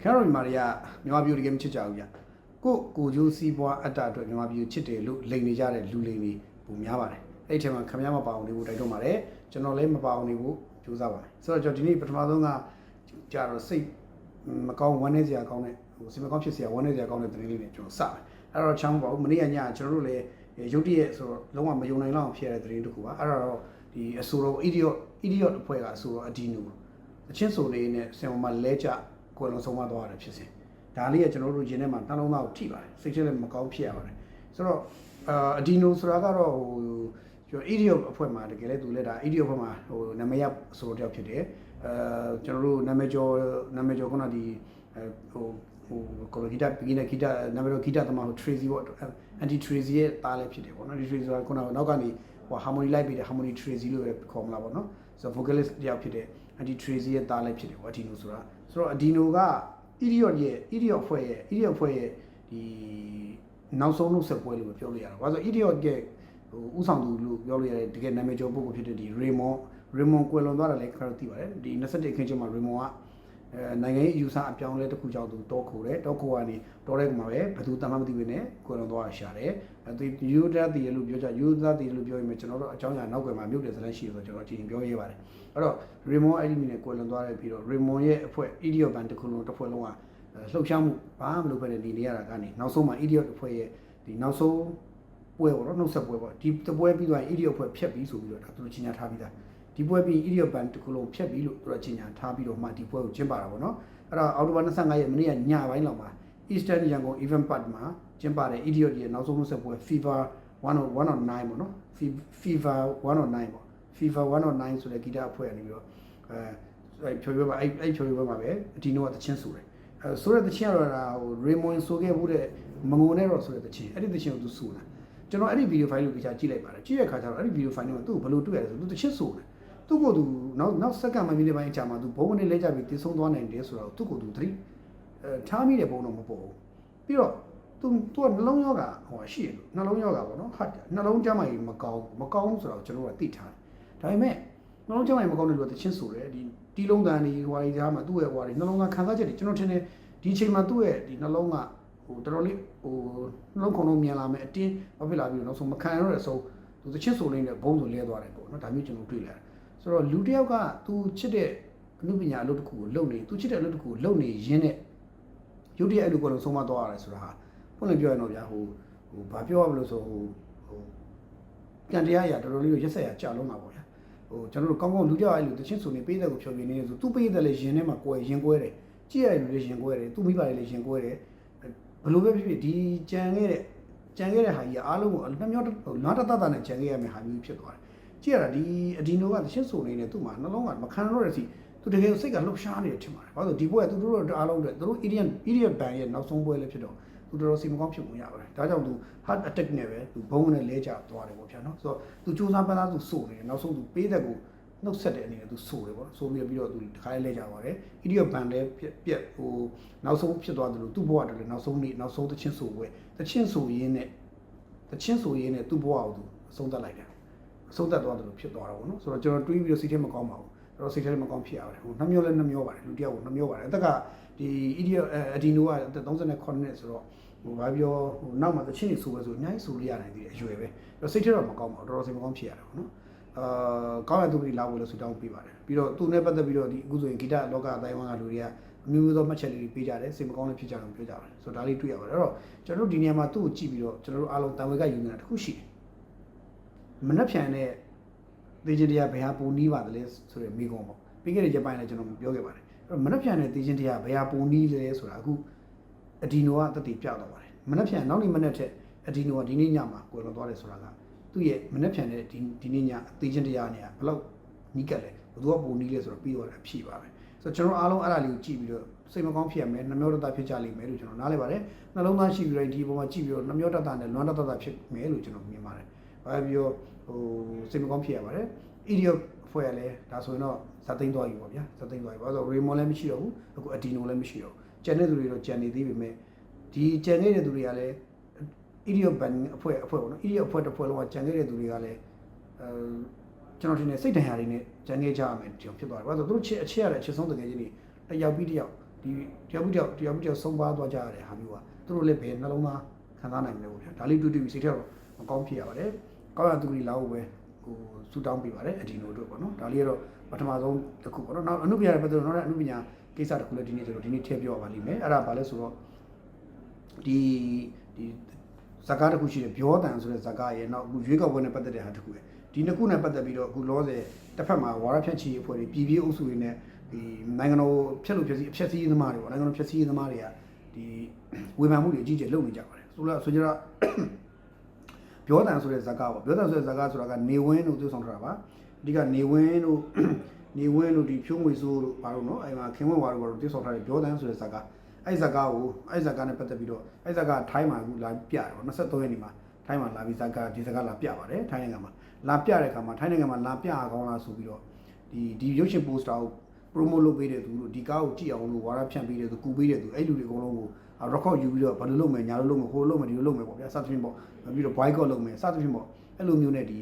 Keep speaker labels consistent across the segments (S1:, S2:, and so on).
S1: ခင်ဗျားတို့မြန်မာတွေကမြန်မာပြည်တကယ်မချစ်ကြဘူးဗျကိုကျိုးစီးပွားအတ္တအတွက်မြန်မာပြည်ချစ်တယ်လို့လိန်နေကြတဲ့လူလိန်တွေပုံများပါတယ်အဲ့ဒီထဲမှာခင်ဗျားမပါအောင်နေဖို့တိုက်တွန်းပါတယ်ကျွန်တော်လည်းမပါအောင်နေဖို့ကြိုးစားပါတယ်ဆိုတော့ကျွန်တော်ဒီနေ့ပထမဆုံးကကြာတော့စိတ်မကောင်းဝမ်းနည်းစရာကောင်းတဲ့စိတ်မကောင်းဖြစ်စရာဝမ်းနည်းစရာကောင်းတဲ့သတင်းလေးတွေကျွန်တော်စတယ်အဲ့တော့ချမ်းမပါဘူးမနေ့ကညကျွန်တော်တို့လည်းရုတ်တရက်ဆိုတော့လုံးဝမယုံနိုင်လောက်ဖြစ်ရတဲ့သတင်းတစ်ခုပါအဲ့တော့ဒီအဆိုတော် idiot အဖွဲ့ကအဆိုတော်အဒီနူအချင်းဆိုလေးနဲ့ဆင်မမလဲကြကိုယ်လုံးဆုံးမသွားရတယ်ဖြစ်စဉ်ဒါလေးကကျွန်တော်တို့ရင်းထဲမှာနှလုံးသားကိုထိပါတယ်စိတ်ထဲလည်းမကောင်းဖြစ်ရပါတယ်ဆိုတော့အဒီနိုဆိုတာကတော့ကျွန်တော် idiot အဖွဲ့မှာတကယ်လည်းသူလည်းဒါ idiot အဖွဲ့မှာနာမည်ရဆိုတော့တယောက်ဖြစ်တယ်ကျွန်တော်တို့နာမည်ကျော်ခုနဒီကိုလိုဂီတာပြီးနေဂီတာနာမည်ကျော်ဂီတာသမားဟို Tracy ပေါ့ anti Tracy ရဲ့တားလည်းဖြစ်တယ်ပေါ့နော်ဒီ Tracy ဆိုတာခုနကနောက်ကနေharmony လိုက်ပြီးတဲ့ harmony Tracy လို့ပဲခေါ်မလားပေါ့နော်ဆိုတော့ vocalist တယောက်ဖြစ်တယ် anti Tracy ရဲ့တားလည်းဖြစ်တယ်ပေါ့အဒီနိုဆိုတာဆိုတော့အဒီနိုက idiot ဖွဲ့ရဲ့ဒီနောက်ဆုံးလို့ဆက်ပွဲလို့ပြောလို့ရတာဘာလို့ idiot ကဥဆောင်သူလို့ပြောလို့ရတယ်တကယ်နာမည်ကျော်ပုဂ္ဂိုလ်ဖြစ်တဲ့ဒီ Raymond ကွယ်လွန်သွားတာလည်းခါတော့သိပါတယ်ဒီ21ခင်းချင်းမှာ Raymond ကနိုင်ငံရေးအယူဆအပြောင်းလဲတစ်ခုကြောင့်သူတောခိုတယ်တောခိုကနေတောတဲ့မှာပဲဘယ်သူတမ်းမှမသိဘဲနဲ့ကွယ်လွန်သွားတာရှာတယ်ယူဒာတီလို့ပြောကြယူဒာတီလို့ပြောရင်ကျွန်တော်တို့အကြောင်းအရာနောက်ွယ်မှာမြုပ်တယ်ဇလန်းရှိတယ်ဆိုတော့ကျွန်တော်အချိန်ပြောရဲပါတယ်အဲ့တော့ Raymond အဲ့ဒီမိနဲ့ကွယ်လွန်သွားတဲ့ပြီးတော့ Raymond ရဲ့အဖွဲ့ idiot band တစ်ခုလုံးတစ်ဖွဲ့လုံးကလှုပ်ရှားမှုဘာမှမလုပ်ဘဲနဲ့နေရတာကနေနောက်ဆုံးမှာ idiot အဖွဲ့ရဲ့ဒီနောက်ဆုံးပွဲပေါ့နော်နှုတ်ဆက်ပွဲပေါ့ဒီတပွဲပြီးသွားရင် idiot အဖွဲ့ဖြတ်ပြီးဆိုပြီးတော့ဒါသူတို့ကြီးညာထားပြီးသားဒီပွဲပြီး idiot band တစ်ခုလုံးဖြတ်ပြီးလို့သူတို့ကြီးညာထားပြီးတော့မှဒီပွဲကိုကျင်းပတာပေါ့နော်အဲ့တော့အောက်တိုဘာ25ရက်မနေ့ကညပိုင်းလောက်မှာ Eastern Yangon Event Park မှာကျင်းပတဲ့ idiot ရဲ့နောက်ဆုံးနှုတ်ဆက်ပွဲ Fever 109ပေါ့နော် Fever 109ပေါ့ Fever 109ဆိုတဲ့ဂီတအဖွဲ့ကနေပြီးတော့ဖြိုရွေးပါအဲ့ဖြိုရွေးပွဲမှာပဲဒီနိုကတချင်းဆိုတယ်ဆိုတဲ့တချင်းကတော့ဒါဟို Raymond ဆိုခဲ့ဘူးတဲ့မငုံနဲ့တော့ဆိုတဲ့တချင်းအဲ့ဒီတချင်းကိုသူဆိုတာကျွန်တော်အဲ့ဒီ video file ကိုကြာကြည့်လိုက်ပါတယ်ကြည့်ရခါကျတော့အဲ့ဒီ video file ကိုသူ့ဘယ်လိုတွေ့ရလဲဆိုသူတချင်းဆိုတယ်သူ့ကိုသူနောက်စက္ကန့်မှမိနစ်ပိုင်းအကြာမှာသူဘုံကနေလဲကြပြီးတည်ဆုံးသွားနိုင်တယ်ဆိုတော့သူ့ကိုသူသတိထားမိတဲ့ဘုံတော့မပေါ်ဘူးပြီးတော့သူကနှလုံးရောဂါဟိုရှိရလို့နှလုံးရောဂါပေါ့နော်ဟုတ်နှလုံးကျန်းမာရေးမကောင်းဆိုတော့ကျွန်တော်ကသိထားတယ်ဒါပေမဲ့နှလုံးကျန်းမာရေးမကောင်းတဲ့လူကတချင်းဆိုတယ်ဒီတီးလုံးတန်တွေဟိုဒီကြားမှာသူ့ရဲ့ဟိုဒီနှလုံးသားခံစားချက်တွေကျွန်တော်ထင်တယ်ဒီအချိန်မှာသူ့ရဲ့ဒီနှလုံးကဟိုတော်တော်လေးဟိုနှလုံးခုန်လုံးမြန်လာမယ်အတင်းဘာဖြစ်လာပြီးတော့နောက်ဆုံးမခံရတော့တဲ့အဆုံးသူတချင်းဆိုနေတဲ့ဘုံဆိုလဲသွားတယ်ပေါ့နော်ဒါမျိုးကျွန်တော်တွေ့လာတယ်ဆိုတော့လူတစ်ယောက်ကသူချစ်တဲ့အမှုပညာအလုပ်တစ်ခုကိုလုပ်နေသူချစ်တဲ့အလုပ်တစ်ခုကိုလုပ်နေရင်းနဲ့ရုပ်တရက်အဲ့လိုကိုလုံးဆုံးမသွားရတယ်ဆိုတာဟာဘုန်းလည်းပြောရတော့ဗျာဟိုဘာပြောရမလို့ဆိုဟိုပြန်တရားအရာတော်တော်လေးကိုရက်ဆက်ရကြာလုံးမှာပေါ့ဗျာဟိုကျွန်တော်တို့ကောင်းကောင်းလူကြောက်အဲ့လိုတချင်းဆိုနေပေးတဲ့ကိုဖြောပြနေနေဆိုသူပေးတဲ့လေရင်ထဲမှာကိုယ်ရင်ကွဲတယ်ကြည့်ရတဲ့လူတွေရင်ကွဲတယ်သူမိပါတယ်လေရင်ကွဲတယ်ဘယ်လိုပဲဖြစ်ဖြစ်ဒီကြံခဲ့တဲ့ဟာကြီးအားလုံးကိုနှမျောလွမ်းတတနဲ့ကြံခဲ့ရမယ့်ဟာမျိုးဖြစ်သွားတယ်ကြည့်ရတာဒီအဒီနိုကတချင်းဆိုနေနေသူ့မှာနှလုံးကမခံတော့တဲ့စီသူတကယ်စိတ်ကလှုပ်ရှားနေတယ်ထင်ပါတယ်ဘာလို့ဒီပွဲကသူတို့အားလုံးတွေသူတို့ idiot band ရဲ့နောက်ဆုံးပွဲလည်းဖြစ်တော့သူတော်တော်စိတ်မကောင်းဖြစ်ဝင်ရပါတယ်ဒါကြောင့်သူ heart attack နဲ့ပဲသူဘုံနဲ့လဲကျသွားတယ်ပေါ့ဗျာနော်ဆိုတော့သူစူးစမ်းပန်းသားသူစိုးနေတယ်နောက်ဆုံးသူပေးတဲ့ကိုနှုတ်ဆက်တဲ့အနေနဲ့သူစိုးတယ်ပေါ့စိုးပြီးတော့သူတခါလေးလဲကျသွားတယ် idiot band လည်းပြက်ဟိုနောက်ဆုံးဖြစ်သွားတယ်လို့သူ့ဘဝတည်းနောက်ဆုံးတချင်းဆိုပွဲတချင်းဆိုရင်းနဲ့သူ့ဘဝကိုသူအဆုံးသတ်လိုက်တယ်အဆုံးသတ်သွားတယ်လို့ဖြစ်သွားတော့ဗောနော်ဆိုတော့ကျွန်တော်တွေးပြီးတော့စိတ်ထဲမကောင်းပါဘူးအဲ့တော့စိတ်ထဲမကောင်းဖြစ်ရတယ်ဟိုနှမျောလဲနှမျောပါတယ်လူတယောက်ကိုနှမျောပါတယ်အသက်ကဒီ idiot အဒီနိုကအသက်38နှစ်ဆိုတော့ဟိုဘာပြောဟိုနောက်မှာတချင်းနေဆိုပဲဆိုအများကြီးဆိုလို့ရနိုင်သေးတယ်အရွယ်ပဲအဲ့တော့စိတ်ထဲတော့မကောင်းပါဘူးတော်တော်စိတ်မကောင်းဖြစ်ရတယ်ဗောနော်ကောင်းရသူတွေလာဖို့လို့ဆုတောင်းပေးပါတယ်ပြီးတော့သူနဲ့ပတ်သက်ပြီးတော့ဒီအခုဆိုရင်ဂီတလောကအတိုင်းဝန်းကလူတွေကအမျိုးမျိုးသောမှတ်ချက်လေးတွေပေးကြတယ်စိတ်မကောင်းလည်းဖြစ်ကြတယ်ပြောကြပါတယ်ဆိုတော့ဒါလေးတွေ့ရပါတယ်အဲ့တော့ကျွန်တော်တို့ဒီနေရာမှာသူ့ကိုကြည့်ပြီးတော့ကျွန်တော်တို့အားလုံးတန်ဝေကယူနေတာတစ်ခုရှိတယ်မနှက်ဖြန်တဲ့သေခြင်းတရားဘယ်ဟာပုံနီးပါသလဲဆိုတဲ့မိကုံပေါ့ပြီးခဲ့တဲ့ရက်ပိုင်းလည်းကျွန်တော်ပြောခဲ့ပါတယ်အဲ့တော့မနှက်ဖြန်တဲ့သေခြင်းတရားဘယ်ဟာပုံနီးလဲဆိုတာအခုအဒီနိုကတတိပြတော့ပါတယ်မနှက်ဖြန်နောက်နေ့မနှက်ထက်အဒီနိုကဒီနေ့ညမှာကိုယ်လွန်သွားတယ်ဆိုတာကသူ့ရဲ့မနှက်ဖြန်တဲ့ဒီနေ့ညသေခြင်းတရားနဲ့ဘယ်လောက်နီးကပ်လဲဘယ်သူကပုံနီးလဲဆိုတော့ပြီးတော့အဖြေပါပဲဆိုတော့ကျွန်တော်အားလုံးအဲ့ဒါလေးကိုကြည့်ပြီးတော့စိတ်မကောင်းဖြစ်ရမယ်နှမျောတတဖြစ်ကြလိမ့်မယ်လို့ကျွန်တော်နားလည်ပါတယ်နှလုံးသားရှိပြီးတော့ဒီပုံမှာကြည့်ပြီးတော့နှမျောတတနဲ့လွမ်းတတဖြစ်မယ်လို့ကျွန်တော်မြင်ပါတယ်ဘာပြောဟိုစိတ်မကောင်းဖြစ်ရပါတယ် idiot ဖွဲ့ရလဲဒါဆိုရင်တော့ဇာသိန်းသွားပြီပေါ့ဗျာဇာသိန်းသွားပြီဘာလို့ဆို Raymond လည်းမရှိတော့ဘူးအခုအဒီနိုလည်းမရှိတော့ဘူးကျန်တဲ့သူတွေတော့ကျန်နေသေးပေမဲ့ဒီကျန်နေတဲ့သူတွေကလည်း idiot band အဖွဲ့ပေါ့နော် idiot အဖွဲ့တစ်ဖွဲ့လုံးကကျန်ခဲ့တဲ့သူတွေကလည်းကျွန်တော်ထင်တယ်စိတ်ဒဏ်ရာတွေနဲ့ကျန်ခဲ့ကြရမယ်ဒီလိုဖြစ်သွားတယ်ဘာလို့ဆိုသူတို့အချက်ရတဲ့အချက်ဆုံးတကယ်ကြီးနေတယောက်ပြီးတယောက်ဒီ ဒီတရားမှုကြောင့်ဆုံးပါသွားကြရတယ်ဟာမျိုးကသူတို့လည်းဘယ်နှလုံးသားခံစားနိုင်မလဲပေါ့ဗျာဒါလေးတူတူစိတ်ထဲတော့မကောင်းဖြစ်ရပါတယ်ကောင်းရသူတွေလာဖို့ပဲဟိုစူတောင်းပေးပါတယ်အဒီနိုတို့ပေါ့နော်ဒါလေးကတော့ပထမဆုံးတစ်ခုပေါ့နော်နောက်အနုပညာရဲ့ပတ်သက်တော့နောက်အနုပညာကိစ္စတစ်ခုလည်းဒီနေ့ကျွန်တော်ဒီနေ့ထည့်ပြောပါလိမ့်မယ်အဲ့ဒါဘာလဲဆိုတော့ဒီဇကာတစ်ခုရှိတယ်ပြောတန်ဆိုတဲ့ဇကာရဲ့နောက်အခုရွေးကောက်ပွဲနဲ့ပတ်သက်တဲ့ဟာတစ်ခုပဲဒီနှစ်ခုနဲ့ပတ်သက်ပြီးတော့အခုလောဆယ်တစ်ဖက်မှာဝါရဖြန့်ချီအဖွဲ့တွေပြည်ပြည်အုပ်စုတွေနဲ့ဒီနိုင်ငံတော်ဖြတ်လို့ဖြည့်စည်းသမားတွေပေါ့နိုင်ငံတော်ဖြည့်စည်းသမားတွေကဒီဝေဖန်မှုတွေအကြီးကျယ်လုပ်နေကြပါတယ်ဆိုကြတော့ပြောတန်ဆိုတဲ့ဇကာပေါ့ပြောတန်ဆိုတဲ့ဇကာဆိုတာကနေဝင်းတို့သူဆောင်ထားတာပါအဓိကနေဝင်းတို့ဒီဖြိုးငွေစိုးတို့ဘာလို့နော်အဲ့မှာခင်ဝင်းဝါတို့ဘာလို့သူဆောင်ထားတယ်ပြောတန်ဆိုတဲ့ဇကာအဲ့ဇကာနဲ့ပတ်သက်ပြီးတော့အဲ့ဇကာထိုင်းမှာအခုလာပြတယ်ပေါ့23ရက်နေ့မှာထိုင်းမှာလာပြီးဒီဇကာလာပြပါတယ်ထိုင်းနိုင်ငံမှာလာပြတဲ့အခါမှာထိုင်းနိုင်ငံမှာလာပြအောင်လားဆိုပြီးတော့ဒီရုပ်ရှင်ပိုစတာကို promote လုပ်ပေးတဲ့သူတို့ဒီကားကိုကြည့်အောင်လို့ဝါရဖြန့်ပေးတဲ့သူကူပေးတဲ့သူအဲ့လူတွေအကုန်လုံးကို record ယူပြီးတော့ဘာလို့လုပ်မယ်ညာလို့လုပ်မယ်ဟိုလုပ်မယ်ဒီလိုလုပ်မယ်ပေါ့ဗျာစသဖြင့်ပေါ့ပြီးတော့ boycott လုပ်မယ်စသဖြင့်ပေါ့အဲ့လိုမျိုးနဲ့ဒီ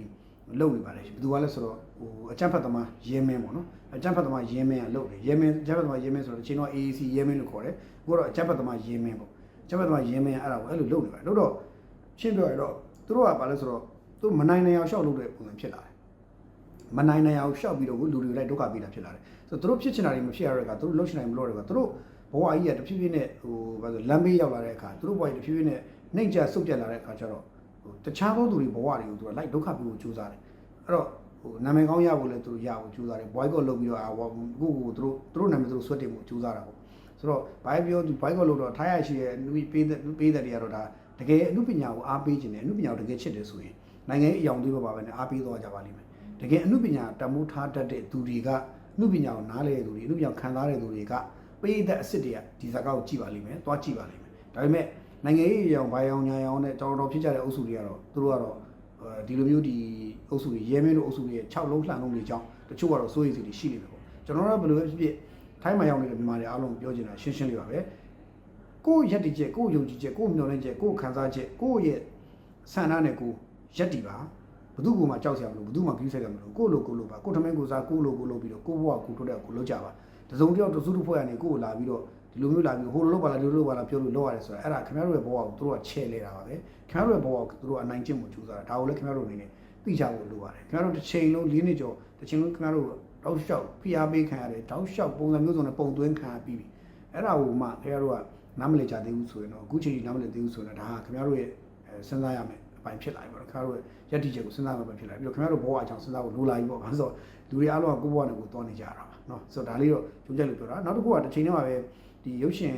S1: လုပ်နေပါတယ်ဘယ်သူကလဲဆိုတော့ဟိုအကြမ်းဖက်သမားရဲမင်းပေါ့နော်အကြမ်းဖက်သမားရဲမင်းကလုပ်တယ်ရဲမင်းအကြမ်းဖက်သမားရဲမင်းဆိုတော့အချိန်တော့ AAC ရဲမင်းလို့ခေါ်တယ်အခုတော့အကြမ်းဖက်သမားရဲမင်းပေါ့အကြမ်းဖက်သမားရဲမင်းအဲ့ဒါကိုအဲ့လိုလုပ်နေပါတယ်လို့တော့ရှင်းပြောရတော့သူတို့ကဘာလဲဆိုတော့သူမနိုင်နိုင်အောင်ရှောက်လုပ်တဲ့ပုံစံဖြစ်လာတယ်မနိုင်နိုင်အောင်ရှောက်ပြီးတော့လူတွေလိုက်ဒုက္ခပေးတာဖြစ်လာတယ်ဆိုတော့သူတို့ဖြစ်ချင်တာတွေမဖြစ်ရတဲ့အခါသူတို့လှုပ်ချင်နိုင်မလို့တဲ့အခါသူတို့ဘဝကြီးကတဖြည်းဖြည်းနဲ့ဟိုဘာလို့လမ်းဘေးရောက်လာတဲ့အခါသူတို့ဘဝကြီးတဖြည်းဖြည်းနဲ့နှိမ့်ကျဆုတ်ပြတ်လာတဲ့အခါကျတော့ဟိုတခြားသောသူတွေဘဝတွေကိုသူကလိုက်ဒုက္ခပေးဖို့ကြိုးစားတယ်အဲ့တော့ဟိုနာမည်ကောင်းရဖို့လည်းသူတို့ရဖို့ကြိုးစားတယ် boycott လုပ်ပြီးတော့ကိုသူတို့နာမည်သူတို့ဆွတ်တင်ဖို့ကြိုးစားတာပေါ့ဆိုတော့ဘာပြောဒီ boycott လုပ်တော့ထားရရှိရဲ့ပေးတဲ့တွေကတော့ဒါတကယ်အမှုပညာကိုအားပေးခြင်းနဲ့အမှုပညာကိုတကယ်ချစ်တယ်ဆိုရင်နိုင်ငံရေးအယောင်သွေးပါပဲနဲ့အားပေးသွားကြပါလိမ့်မယ်တကယ်အမှုပညာတမိုးထားတတ်တဲ့သူတွေကအမှုပညာကိုနားလဲတဲ့သူတွေအမှုပညာခံစားတဲ့သူတွေကပေးတဲ့အစ်စ်တွေကဒီဇာတ်ကောက်ကြည့်ပါလိမ့်မယ်သွားကြည့်ပါလိမ့်မယ်ဒါပေမဲ့နိုင်ငံရေးအယောင်ဘာယောင်ညာယောင်နဲ့တော်ဖြစ်ကြတဲ့အုပ်စုတွေကတော့သူတို့ကတော့ဒီလိုမျိုးဒီအုပ်စုတွေရဲမင်းတို့အုပ်စုတွေရဲ့6လုံးလှန်လုံးတွေကြောင့်တချို့ကတော့စိုးရိမ်စိတ်တွေရှိနေတယ်ပေါ့ကျွန်တော်တို့ကဘယ်လိုပဲဖြစ်ဖြစ်ထိုင်းမှာရောက်နေတဲ့မြန်မာတွေအားလုံးပြောချင်တာရှင်းလေးပါပဲကိုယ့်ရက်တည်ချက်ကိုယ့်ယုံကြည်ချက်ကိုယ့်မျှော်လင့်ချက်ကိုယ့်ခံစားချက်ကိုယ့်ရဲ့ဆန္ဒနဲ့ကိုယ်ရက်တည်ပါဘသူ့ကိုမှကြောက်စရာမလိုဘသူ့မှကြီးဆက်ကမလိုကိုယ့်လိုပါကိုယ့်ထမင်းကိုစားကိုယ့်လိုပြီးတော့ကိုယ့်ဘဝကိုထုတ်တဲ့ကိုလုပ်ကြပါတစုံတယောက်တစုတစ်ဖွဲ့ကနေကိုယ့်ကိုလာပြီးတော့ဒီလိုမျိုးလာပြီးဟိုလိုလုပ်ပါလားဒီလိုလုပ်ပါလားပြောလို့လုပ်ရတယ်ဆိုတာအဲ့ဒါခင်ဗျားတို့ရဲ့ဘဝကိုသူတို့ကချဲ့လဲတာပါပဲခင်ဗျားတို့ရဲ့ဘဝကိုသူတို့ကအနိုင်ကျင့်မှုကြိုးစားတာဒါကိုလည်းခင်ဗျားတို့အနေနဲ့သိကြဖို့လိုပါတယ်ခင်ဗျားတို့တစ်ချိန်လုံး၄နှစ်ကျော်တစ်ချိန်လုံးခင်ဗျားတို့တောက်လျှောက်ဖိအားပေးခံရတယ်တောက်လျှောက်ပုံစံမျိုးစုံနဲ့ပုံသွင်းခံရပြီးပြီအဲ့ဒါကိုမှခင်ဗျားတို့ကနားမလည်ကြသေးဘူးဆိုရင်တော့အခုချိန်ကြီးနားမလည်သေးဘူးဆိုရင်ဒါဟာခင်ဗျားတို့ရဲ့စဉ်းစားရမယ်အပိုင်းဖြစ်လာပြီပေါ့ခင်ဗျားတို့ရဲ့ယက်တီချက်ကိုစဉ်းစားရမယ်ဖြစ်လာပြီးတော့ခင်ဗျားတို့ဘဝအကြောင်းစဉ်းစားဖို့လိုလာပြီပေါ့ဘာလို့ဆိုတော့လူတွေအားလုံးကကိုယ့်ဘဝနဲ့ကိုယ်သွားနေကြတာပါနော်ဆိုတော့ဒါလေးတော့ကျုံးချက်လို့ပြောတာနောက်တစ်ခုကတစ်ချိန်တည်းမှာပဲဒီရုပ်ရှင်